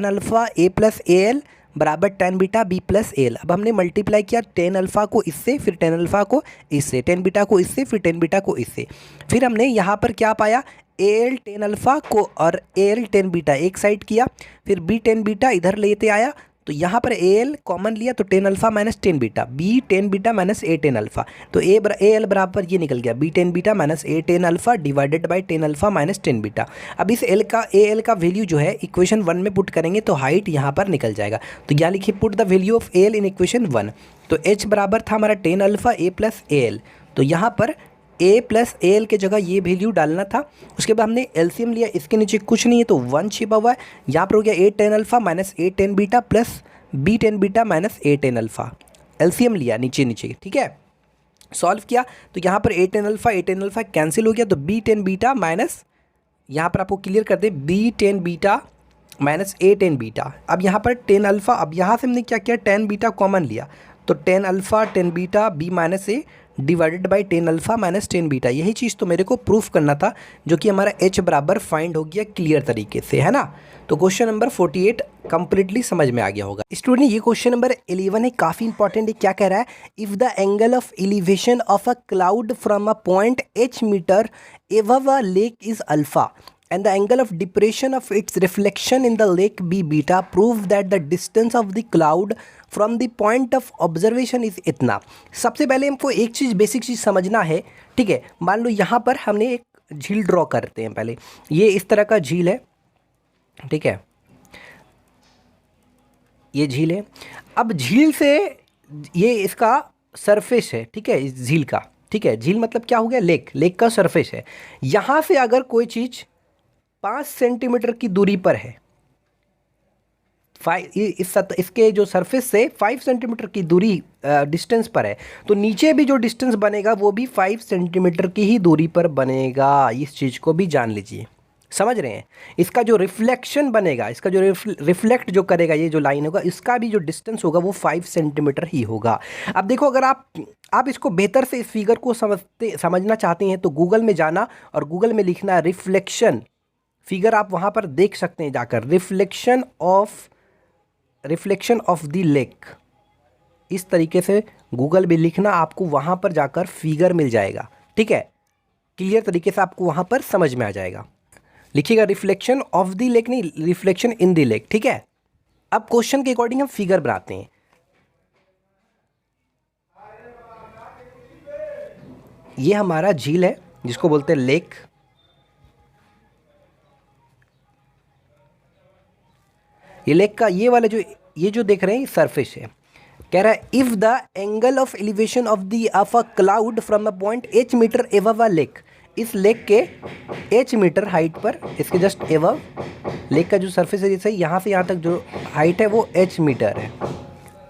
alpha A plus A L बराबर tan beta B plus A L. अब हमने मल्टीप्लाई किया टेन अल्फ़ा को इससे, फिर टेन अल्फ़ा को इससे, टेन बीटा को इससे, फिर टेन बीटा को इससे, फिर हमने यहाँ पर क्या पाया, ए एल टेन अल्फ़ा को और ए एल टेन बीटा एक साइड किया, फिर बी टेन बीटा इधर लेते आया, तो यहाँ पर ए एल कॉमन लिया तो tan alpha minus tan beta, B tan beta minus A tan alpha, तो ए एल बराबर ये निकल गया B tan beta minus A tan alpha divided by tan alpha minus tan beta. अब इस A L का वैल्यू जो है इक्वेशन 1 में पुट करेंगे तो हाइट यहाँ पर निकल जाएगा। तो यहाँ लिखिए put the value of A L in equation 1। तो एच बराबर था हमारा ten alpha A plus A L, तो यहाँ पर ए प्लस ए एल के जगह ये वैल्यू डालना था। उसके बाद हमने एलसीएम लिया, इसके नीचे कुछ नहीं है तो 1 छिपा हुआ है, यहाँ पर हो गया A tan alpha minus A tan beta plus B tan beta minus A tan alpha, LCM लिया नीचे नीचे, ठीक है। सॉल्व किया तो यहाँ पर ए टेन अल्फ़ा कैंसिल हो गया, तो बी टेन बीटा माइनस, यहाँ पर आपको क्लियर कर दे, B tan beta minus A tan beta. अब यहाँ पर टेन अल्फ़ा, अब यहाँ से हमने क्या किया, टेन बीटा कॉमन लिया, तो tan alpha tan beta B minus A divided by tan alpha minus tan beta. यही चीज़ तो मेरे को प्रूफ करना था, जो कि हमारा h बराबर फाइंड हो गया क्लियर तरीके से, है ना। तो क्वेश्चन नंबर 48 कंप्लीटली समझ में आ गया होगा। स्टूडेंट ये क्वेश्चन नंबर 11 है, काफ़ी इंपॉर्टेंट है। क्या कह रहा है, if the angle of elevation of a cloud from a point h metre above a lake is alpha and the angle of depression of its reflection in the lake be beta, prove that the distance of the cloud from the point of observation is इतना। सबसे पहले हमको एक चीज़, basic चीज़ समझना है, ठीक है। मान लो यहाँ पर हमने एक झील ड्रॉ करते हैं पहले, ये इस तरह का झील है, ठीक है, ये झील है। अब झील से ये इसका सरफेस है, ठीक है, इस झील का, ठीक है। झील मतलब क्या हो गया, लेक का सरफेस है। यहाँ से अगर कोई चीज़ 5 सेंटीमीटर की दूरी पर है, इसके जो सरफेस से 5 सेंटीमीटर की दूरी डिस्टेंस पर है, तो नीचे भी जो डिस्टेंस बनेगा वो भी 5 सेंटीमीटर की ही दूरी पर बनेगा। इस चीज़ को भी जान लीजिए, समझ रहे हैं। इसका जो रिफ्लेक्शन बनेगा, इसका जो रिफ्लेक्ट जो करेगा ये जो लाइन होगा, इसका भी जो डिस्टेंस होगा वो 5 सेंटीमीटर ही होगा। अब देखो, अगर आप इसको बेहतर से इस फिगर को समझना चाहते हैं तो गूगल में जाना और गूगल में लिखना रिफ्लेक्शन। फिगर आप वहाँ पर देख सकते हैं जाकर, रिफ्लेक्शन ऑफ द लेक। इस तरीके से गूगल में लिखना, आपको वहाँ पर जाकर फिगर मिल जाएगा। ठीक है, क्लियर तरीके से आपको वहाँ पर समझ में आ जाएगा। लिखिएगा रिफ्लेक्शन ऑफ द लेक, नहीं रिफ्लेक्शन इन द लेक। ठीक है, अब क्वेश्चन के अकॉर्डिंग हम फिगर बनाते हैं। ये हमारा झील है जिसको बोलते हैं लेक। ये लेक का ये वाला ये जो देख रहे हैं सरफेस है। कह रहा है if the angle of elevation of a cloud from a point h metre above a lake, इस लेक के h मीटर हाइट पर, इसके जस्ट एबव लेक का जो सरफेस है, जैसे यहाँ से यहाँ तक जो हाइट है वो h मीटर है।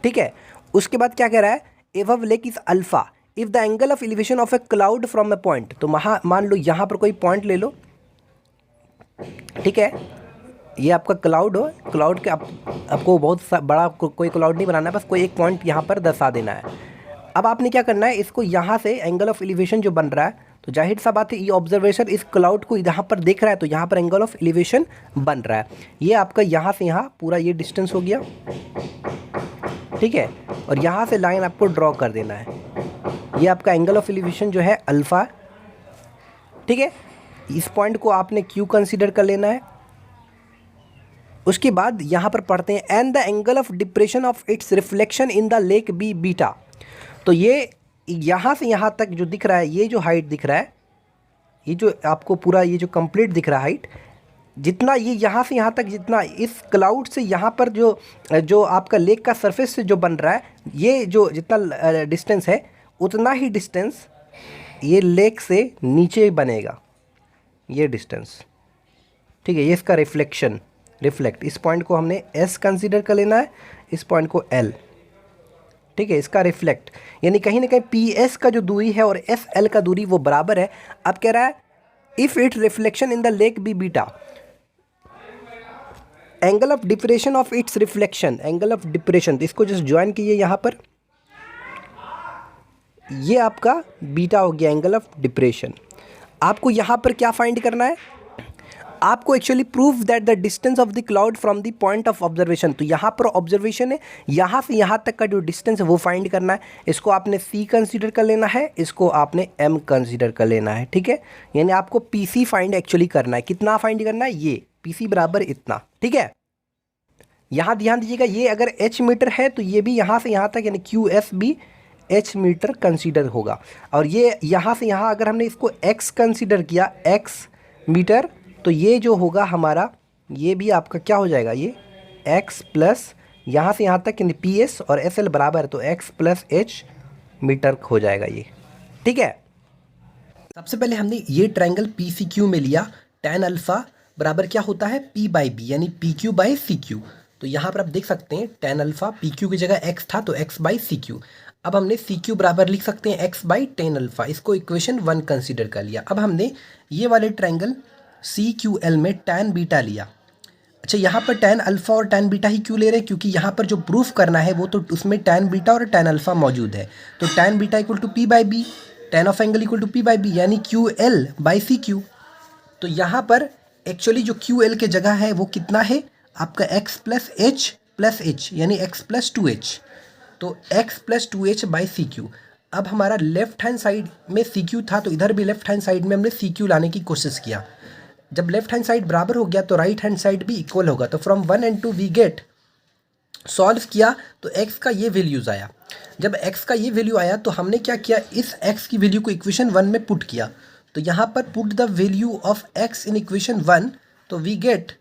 ठीक है, उसके बाद क्या कह रहा है, above lake is alpha if the angle of elevation of A cloud from a point. तो मान लो यहाँ पर कोई पॉइंट ले लो। ठीक है, ये आपका क्लाउड हो, क्लाउड के आपको बहुत बड़ा कोई क्लाउड नहीं बनाना है, बस कोई एक पॉइंट यहाँ पर दर्शा देना है। अब आपने क्या करना है, इसको यहाँ से एंगल ऑफ एलिवेशन जो बन रहा है, तो जाहिर सा बात है ये ऑब्जर्वेशन इस क्लाउड को यहाँ पर देख रहा है, तो यहाँ पर एंगल ऑफ एलिवेशन बन रहा है। ये आपका यहाँ से यहाँ पूरा ये डिस्टेंस हो गया। ठीक है, और यहाँ से लाइन आपको ड्रॉ कर देना है। ये आपका एंगल ऑफ एलिवेशन जो है अल्फ़ा। ठीक है, इस पॉइंट को आपने क्यू कंसीडर कर लेना है। उसके बाद यहाँ पर पढ़ते हैं and the angle of depression of its reflection in the lake be beta. तो ये यहाँ से यहाँ तक जो दिख रहा है, ये जो हाइट दिख रहा है, ये जो आपको पूरा ये जो कंप्लीट दिख रहा है हाइट, जितना ये यहाँ से यहाँ तक, जितना इस क्लाउड से यहाँ पर जो आपका लेक का सरफेस से जो बन रहा है, ये जो जितना डिस्टेंस है, उतना ही डिस्टेंस ये लेक से नीचे बनेगा, ये डिस्टेंस। ठीक है, ये इसका रिफ्लेक्ट, इस पॉइंट को हमने S कंसीडर कर लेना है, इस पॉइंट को L। ठीक है, इसका रिफ्लेक्ट यानी कहीं ना कहीं PS का जो दूरी है और SL का दूरी वो बराबर है। अब कह रहा है if it reflection in the lake be beta, angle of depression of its reflection, angle of depression, तो इसको जस्ट ज्वाइन कीजिए यहाँ पर, ये आपका बीटा हो गया एंगल ऑफ डिप्रेशन। आपको यहाँ पर क्या फाइंड करना है, आपको actually prove that the distance of the cloud from the point of observation. तो यहाँ पर ऑब्जर्वेशन है, यहाँ से यहाँ तक का जो डिस्टेंस है वो फाइंड करना है। इसको आपने C कंसीडर कर लेना है, इसको आपने M कंसीडर कर लेना है। ठीक है, यानी आपको PC फाइंड एक्चुअली करना है। कितना फाइंड करना है, ये PC बराबर इतना। ठीक है, यहाँ ध्यान दीजिएगा, ये अगर H मीटर है तो ये भी यहाँ से यहाँ तक यानी QS भी H मीटर कंसीडर होगा। और ये यहाँ से यहाँ अगर हमने इसको X कंसीडर किया, X मीटर, तो ये जो होगा हमारा, ये भी आपका क्या हो जाएगा, ये x प्लस यहाँ से यहाँ तक यानी PS और SL बराबर है, तो x प्लस H मीटर हो जाएगा ये। ठीक है, सबसे पहले हमने ये ट्रायंगल PCQ में लिया, tan अल्फ़ा बराबर क्या होता है P/B यानी PQ/CQ। तो यहाँ पर आप देख सकते हैं tan अल्फ़ा PQ की जगह x था तो x/CQ। अब हमने CQ बराबर लिख सकते हैं x/tan अल्फ़ा, इसको इक्वेशन 1 कंसीडर कर लिया। अब हमने ये वाले ट्रायंगल CQL में tan बीटा लिया। अच्छा, यहाँ पर tan अल्फ़ा और tan बीटा ही क्यों ले रहे हैं, क्योंकि यहाँ पर जो प्रूफ करना है वो तो उसमें tan बीटा और tan अल्फ़ा मौजूद है। तो tan beta equal to P/B, tan of angle equal to P/B यानी QL/CQ। तो यहाँ पर एक्चुअली जो QL के जगह है वो कितना है आपका x प्लस H यानी x प्लस 2H, तो x प्लस 2H/CQ। अब हमारा लेफ्ट हैंड साइड में CQ था तो इधर भी लेफ्ट हैंड साइड में हमने CQ लाने की कोशिश किया। जब लेफ्ट हैंड साइड बराबर हो गया तो राइट हैंड साइड भी इक्वल होगा। तो फ्रॉम 1 and 2 वी गेट, सॉल्व किया तो x का ये वैल्यूज़ आया। जब x का ये वैल्यू आया तो हमने क्या किया, इस x की वैल्यू को इक्वेशन 1 में पुट किया। तो यहाँ पर put the value of x in equation 1, तो we get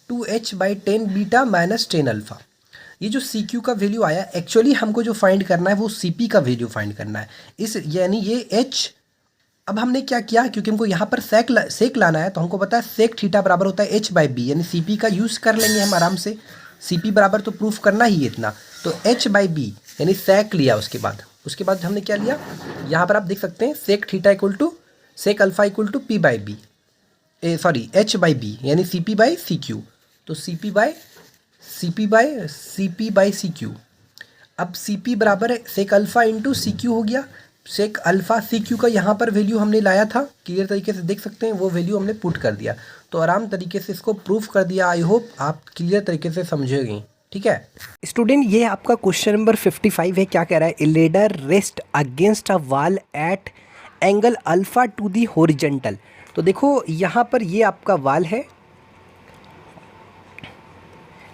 2H/tan beta minus tan alpha. ये जो CQ का वैल्यू आया, एक्चुअली हमको जो फाइंड करना है वो CP का वैल्यू फाइंड करना है। इस यानी ये H, अब हमने क्या किया, क्योंकि हमको यहाँ पर सेक लाना है तो हमको पता है सेक थीटा बराबर होता है H/B यानी CP का यूज़ कर लेंगे हम आराम से। सी पी बराबर तो प्रूफ करना ही है इतना, तो एच बाई बी यानी सेक लिया। उसके बाद हमने क्या लिया, यहाँ पर आप देख सकते हैं sec theta equal to sec alpha equal to P by B, H by B यानी C P by C Q. तो C P by C Q. अब सी पी बराबर है sec alpha into C Q हो गया। सेक alpha C Q का यहाँ पर वैल्यू हमने लाया था, क्लियर तरीके से देख सकते हैं, वो वैल्यू हमने पुट कर दिया। तो आराम तरीके से इसको प्रूफ कर दिया। आई होप आप क्लियर तरीके से समझेंगे, ठीक है स्टूडेंट। ये आपका क्वेश्चन नंबर 55 है। क्या कह रहा है, a ladder rest against a wall at angle alpha to the horizontal. तो देखो यहाँ पर ये आपका वाल है,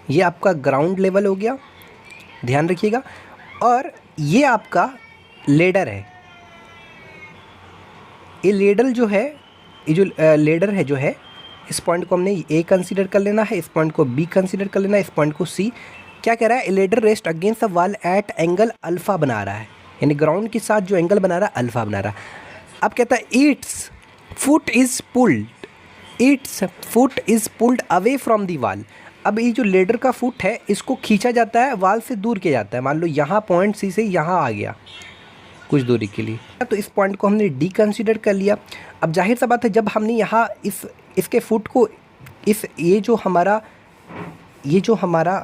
ये आपका ग्राउंड लेवल हो गया, ध्यान रखिएगा, और ये आपका लेडर है। ये लेडर जो है, ये जो लेडर है जो है, इस पॉइंट को हमने ए कंसीडर कर लेना है, इस पॉइंट को बी कंसीडर कर लेना है, इस पॉइंट को सी। क्या कह रहा है, a ladder rest against the wall at angle alpha बना रहा है, यानी ग्राउंड के साथ जो एंगल बना रहा है अल्फ़ा बना रहा है। अब कहता है it's foot is pulled away from the wall. अब ये जो लेडर का फुट है इसको खींचा जाता है, वाल से दूर किया जाता है। मान लो यहाँ पॉइंट सी से यहाँ आ गया कुछ दूरी के लिए, तो इस पॉइंट को हमने डी कंसीडर कर लिया। अब जाहिर सा बात है, जब हमने यहाँ इसके फुट को ये जो हमारा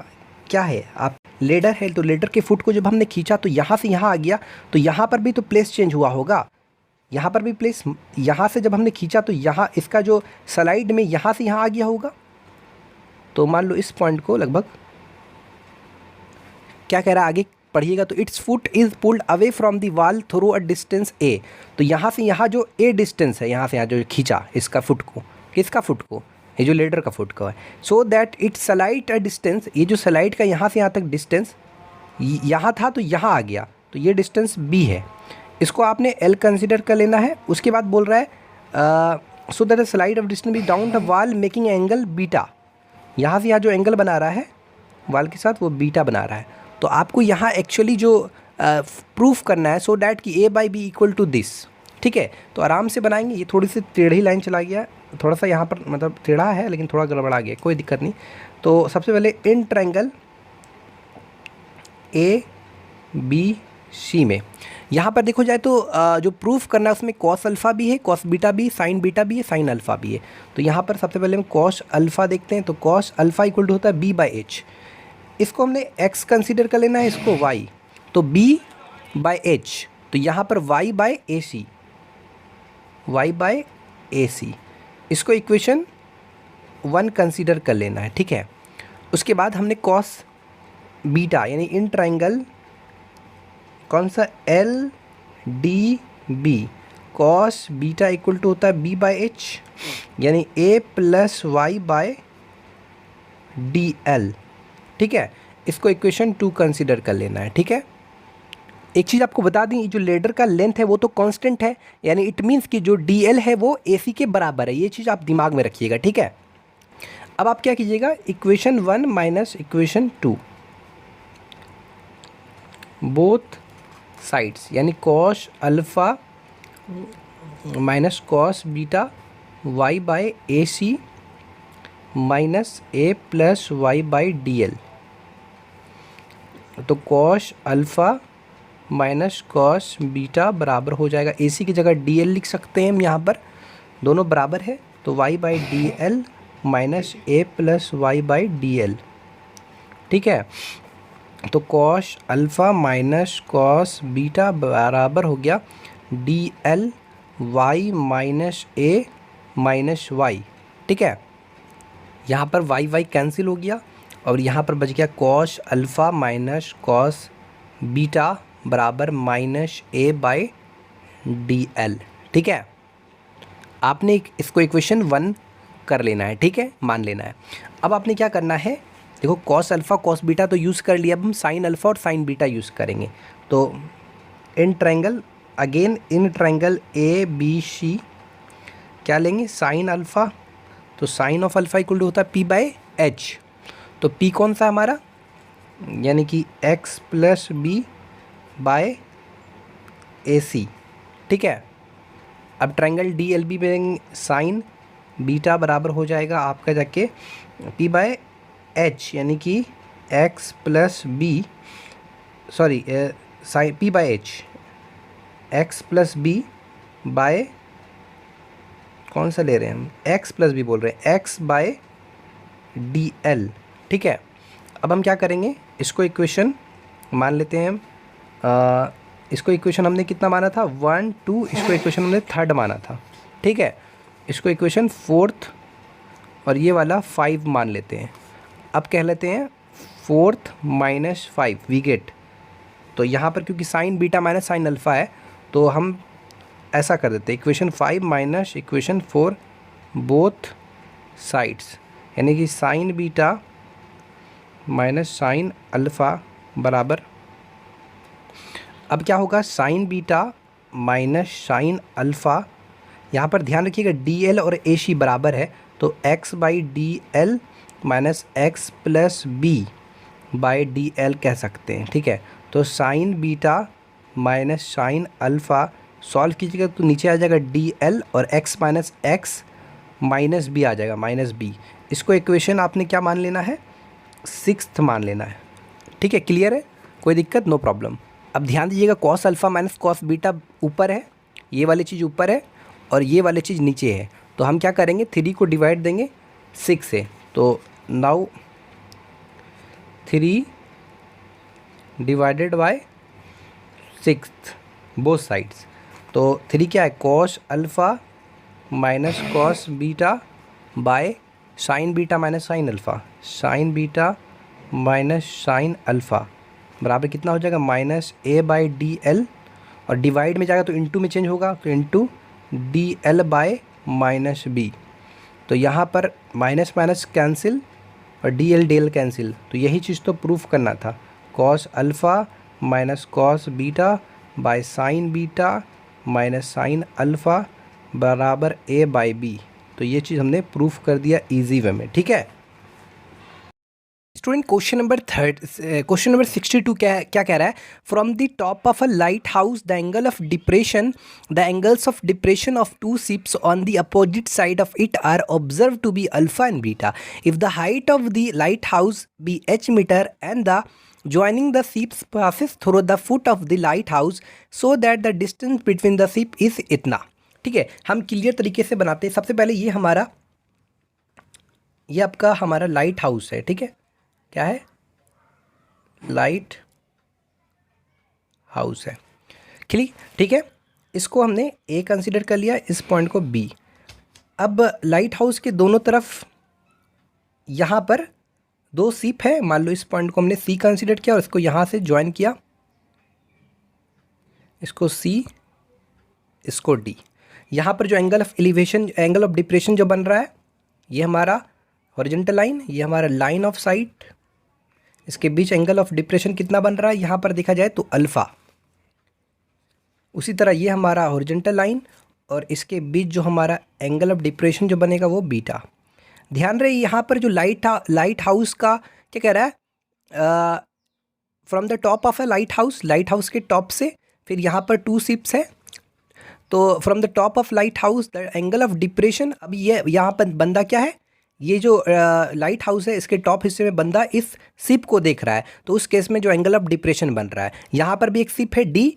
क्या है, आप लेडर है, तो लेडर के फुट को जब हमने खींचा तो यहाँ से यहाँ आ गया, तो यहाँ पर भी तो प्लेस चेंज हुआ होगा, यहाँ पर भी प्लेस, यहाँ से जब हमने खींचा तो यहाँ इसका जो स्लाइड में यहाँ से यहाँ आ गया होगा। तो मान लो इस पॉइंट को लगभग, क्या कह रहा है आगे पढ़िएगा, तो its foot is pulled away from the wall through a distance A. तो यहाँ से यहाँ जो ए डिस्टेंस है, यहाँ से यहाँ जो खींचा इसका फुट को, किसका फुट को, ये जो लेडर का फुट का है, so that it slide a distance, ये जो स्लाइड का यहाँ से यहाँ तक डिस्टेंस यहाँ था तो यहाँ आ गया, तो ये डिस्टेंस बी है, इसको आपने एल कंसिडर कर लेना है। उसके बाद बोल रहा है so that the slide of distance be down the wall making angle beta, यहाँ से यहाँ जो एंगल बना रहा है वाल के साथ वो बीटा बना रहा है। तो आपको यहाँ एक्चुअली जो प्रूफ करना है, सो डैट कि A by B equal to this, ठीक है। तो आराम से बनाएंगे। ये थोड़ी सी टेढ़ी लाइन चला गया, थोड़ा सा यहाँ पर मतलब टेढ़ा है लेकिन थोड़ा गड़बड़ा गया, कोई दिक्कत नहीं। तो सबसे पहले इन ट्रायंगल ए बी सी में यहाँ पर देखो जाए तो जो प्रूफ करना है उसमें कॉस अल्फ़ा भी है, कॉस बीटा भी, साइन बीटा भी है, साइन अल्फ़ा भी है। तो यहाँ पर सबसे पहले हम कॉस अल्फ़ा देखते हैं। तो कॉस अल्फ़ा इक्वल टू होता है बी बाई एच, इसको हमने एक्स कंसीडर कर लेना है, इसको वाई, तो बी बाई एच, तो यहाँ पर Y by A C, Y by A C, इसको इक्वेशन 1 कंसीडर कर लेना है, ठीक है। उसके बाद हमने कॉस बीटा यानी इन ट्रायंगल कौन सा L D B, cos beta equal to होता है बी बाई एच यानी A plus Y by D L, ठीक है। इसको इक्वेशन 2 कंसीडर कर लेना है, ठीक है। एक चीज़ आपको बता दें, जो लेडर का लेंथ है वो तो कांस्टेंट है, यानी इट मीन्स कि जो डी एल है वो ए सी के बराबर है, ये चीज़ आप दिमाग में रखिएगा, ठीक है। अब आप क्या कीजिएगा, equation 1 minus equation 2 both sides, यानी cos alpha minus cos beta Y by A C minus A plus Y by D L. तो cos alpha minus cos beta बराबर हो जाएगा, ए सी की जगह डी एल लिख सकते हैं हम, यहाँ पर दोनों बराबर है, तो y by D L minus A plus Y by D L, ठीक है। तो cos alpha minus cos beta बराबर हो गया D L y minus A minus y, ठीक है। यहाँ पर वाई वाई कैंसिल हो गया और यहाँ पर बच गया cos alpha minus cos beta बराबर minus A by D L, ठीक है। आपने इसको इक्वेशन 1 कर लेना है, ठीक है, मान लेना है। अब आपने क्या करना है, देखो कॉस अल्फ़ा कॉस बीटा तो यूज़ कर लिया, अब हम साइन अल्फ़ा और साइन बीटा यूज़ करेंगे। तो in triangle again in triangle A B C क्या लेंगे, साइन अल्फ़ा, तो sine of alpha equal to होता है पी बाई एच। तो पी कौन सा हमारा, यानी कि x plus B by A C, ठीक है। अब ट्रायंगल डी एल बी में साइन बीटा बराबर हो जाएगा आपका जाके पी बाय एच, यानी कि x plus B, sorry sine P by H, x plus B by, कौन सा ले रहे हैं हम, एक्स प्लस बी बोल रहे हैं, एक्स बाय डी एल। ठीक है, अब हम क्या करेंगे, इसको इक्वेशन मान लेते हैं हम, इसको इक्वेशन हमने कितना माना था 1 2, इसको इक्वेशन हमने थर्ड माना था। ठीक है, इसको इक्वेशन फोर्थ और ये वाला 5 मान लेते हैं। अब कह लेते हैं फोर्थ माइनस 5 वी गेट, तो यहाँ पर क्योंकि sign beta minus sine alpha है तो हम ऐसा कर देते हैं equation 5 minus equation 4 both sides, यानी कि sign beta minus sine alpha बराबर, अब क्या होगा sign beta minus sine alpha, यहाँ पर ध्यान रखिएगा डी एल और ए सी बराबर है तो X by D L minus X plus B by D L कह सकते हैं। ठीक है, तो sine beta minus sine alpha solve कीजिएगा तो नीचे आ जाएगा डी एल और X minus X minus B आ जाएगा माइनस बी। इसको इक्वेशन आपने क्या मान लेना है, 6th मान लेना है। ठीक है, क्लियर है, कोई दिक्कत, नो प्रॉब्लम। अब ध्यान दीजिएगा cos alpha minus cos beta ऊपर है, ये वाली चीज़ ऊपर है और ये वाली चीज़ नीचे है, तो हम क्या करेंगे 3 को डिवाइड देंगे 6 से, तो now 3 divided by 6 both sides, तो 3 क्या है cos alpha minus cos beta by sine beta minus sine alpha, sine beta minus sine alpha बराबर कितना हो जाएगा minus A by D L, और डिवाइड में जाएगा तो इनटू में चेंज होगा तो into D L by minus B, तो यहाँ पर माइनस माइनस कैंसिल और डी एल कैंसिल, तो यही चीज़ तो प्रूफ करना था, cos alpha minus cos beta by sine beta minus sine alpha बराबर ए बाई बी, तो ये चीज़ हमने प्रूफ कर दिया इजी वे में। ठीक है स्टूडेंट, क्वेश्चन नंबर 62 क्या कह रहा है, from the top of a lighthouse the angle of depression, the angles of depression of two ships on the opposite side of it are observe to be alpha and beta if the height of the lighthouse be h metre and the joining the ships passes through the foot of the lighthouse so that the distance between the ship is इतना। ठीक है, हम clear तरीके से बनाते हैं। सबसे पहले ये आपका हमारा लाइट हाउस है। ठीक है, क्या है, लाइट हाउस है, ठीक है, इसको हमने ए कंसीडर कर लिया, इस पॉइंट को बी। अब लाइट हाउस के दोनों तरफ यहाँ पर 2 शिप है, मान लो इस पॉइंट को हमने सी कंसीडर किया और इसको यहाँ से ज्वाइन किया, इसको सी, इसको डी। यहाँ पर जो angle of elevation, angle of depression जो बन रहा है, ये हमारा हॉरिजॉन्टल लाइन, ये हमारा लाइन ऑफ साइट, इसके बीच एंगल ऑफ डिप्रेशन कितना बन रहा है यहाँ पर देखा जाए तो अल्फ़ा। उसी तरह ये हमारा हॉरिजॉन्टल लाइन और इसके बीच जो हमारा एंगल ऑफ डिप्रेशन जो बनेगा वो बीटा। ध्यान रहे यहाँ पर जो लाइट हाउस का क्या कह रहा है, from the top of a light house के टॉप से, फिर यहाँ पर 2 शिप्स है, तो from the top of light house the angle of depression, अब ये यहाँ पर बंदा क्या है, ये जो लाइट हाउस है इसके टॉप हिस्से में बंदा इस शिप को देख रहा है, तो उस केस में जो एंगल ऑफ डिप्रेशन बन रहा है, यहाँ पर भी एक शिप है डी,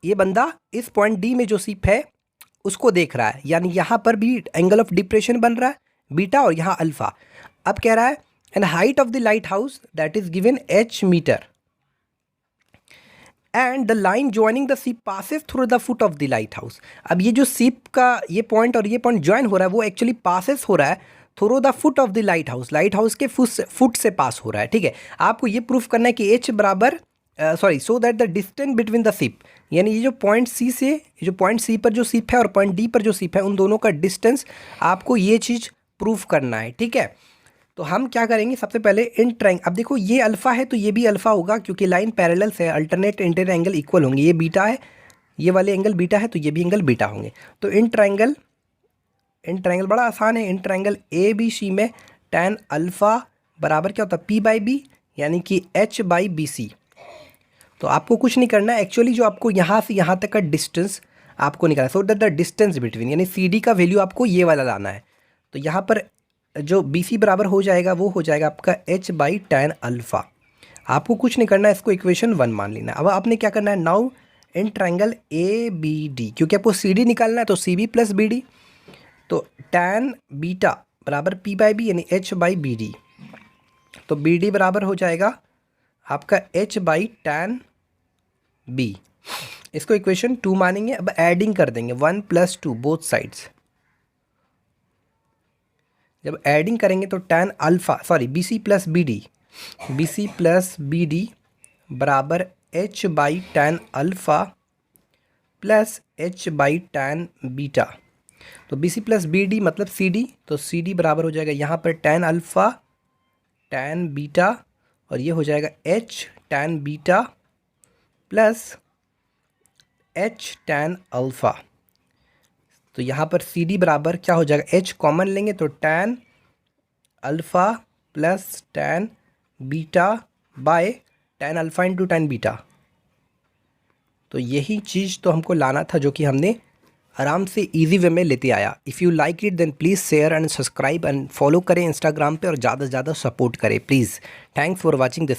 ये बंदा इस पॉइंट डी में जो शिप है उसको देख रहा है, यानी यहाँ पर भी एंगल ऑफ डिप्रेशन बन रहा है बीटा और यहाँ अल्फ़ा। अब कह रहा है and height of the lighthouse that is given h metre and the line joining the ship passes through the foot of the lighthouse. अब ये जो शिप का ये पॉइंट और ये पॉइंट ज्वाइन हो रहा है वो एक्चुअली पासेस हो रहा है through the foot of the light house के फुट से पास हो रहा है। ठीक है, आपको ये प्रूफ करना है कि h बराबर so that the distance between the ship, यानी ये जो पॉइंट सी से, ये जो पॉइंट सी पर जो शिप है और पॉइंट डी पर जो शिप है, उन दोनों का डिस्टेंस आपको ये चीज़ प्रूफ करना है। ठीक है, तो हम क्या करेंगे, सबसे पहले इन ट्रायंगल, अब देखो ये अल्फ़ा है तो ये भी अल्फ़ा होगा क्योंकि लाइन पैरेलल से, अल्टरनेट इंटीरियर एंगल इक्वल होंगे, ये बीटा है, ये वाले एंगल बीटा है तो ये भी एंगल बीटा होंगे। तो इन ट्रायंगल बड़ा आसान है, इन ट्रायंगल ए बी सी में tan अल्फ़ा बराबर क्या होता है p बाई बी, यानी कि h बाई बी सी। तो आपको कुछ नहीं करना है, एक्चुअली जो आपको यहाँ से यहाँ तक का डिस्टेंस आपको निकालना है, so that the distance between, यानी सी डी का वैल्यू आपको ये वाला लाना है। तो यहाँ पर जो बी सी बराबर हो जाएगा वो हो जाएगा आपका h बाई tan अल्फ़ा। आपको कुछ नहीं करना है, इसको इक्वेशन 1 मान लेना है। अब आपने क्या करना है, now in triangle A B D, क्योंकि आपको सी डी निकालना है तो C B plus B D, तो tan बीटा बराबर P बाई बी यानी H बाई बी डी, तो बी डी बराबर हो जाएगा आपका H बाई tan बी। इसको इक्वेशन 2 मानेंगे। अब एडिंग कर देंगे 1 + 2 बोथ साइड्स। जब एडिंग करेंगे तो tan alpha B C plus B D बराबर H by tan alpha plus H by tan beta. तो B C plus B D मतलब सी डी, तो सी डी बराबर हो जाएगा यहाँ पर tan अल्फ़ा tan बीटा, और ये हो जाएगा H tan beta plus H tan alpha. तो यहाँ पर सी डी बराबर क्या हो जाएगा, H कॉमन लेंगे तो tan alpha plus tan beta by tan alpha into tan beta. तो यही चीज़ तो हमको लाना था, जो कि हमने आराम से इजी वे में लेते आया। If you like it then please share and subscribe and follow करें इंस्टाग्राम पे, और ज़्यादा से ज़्यादा सपोर्ट करें please. Thanks for watching this.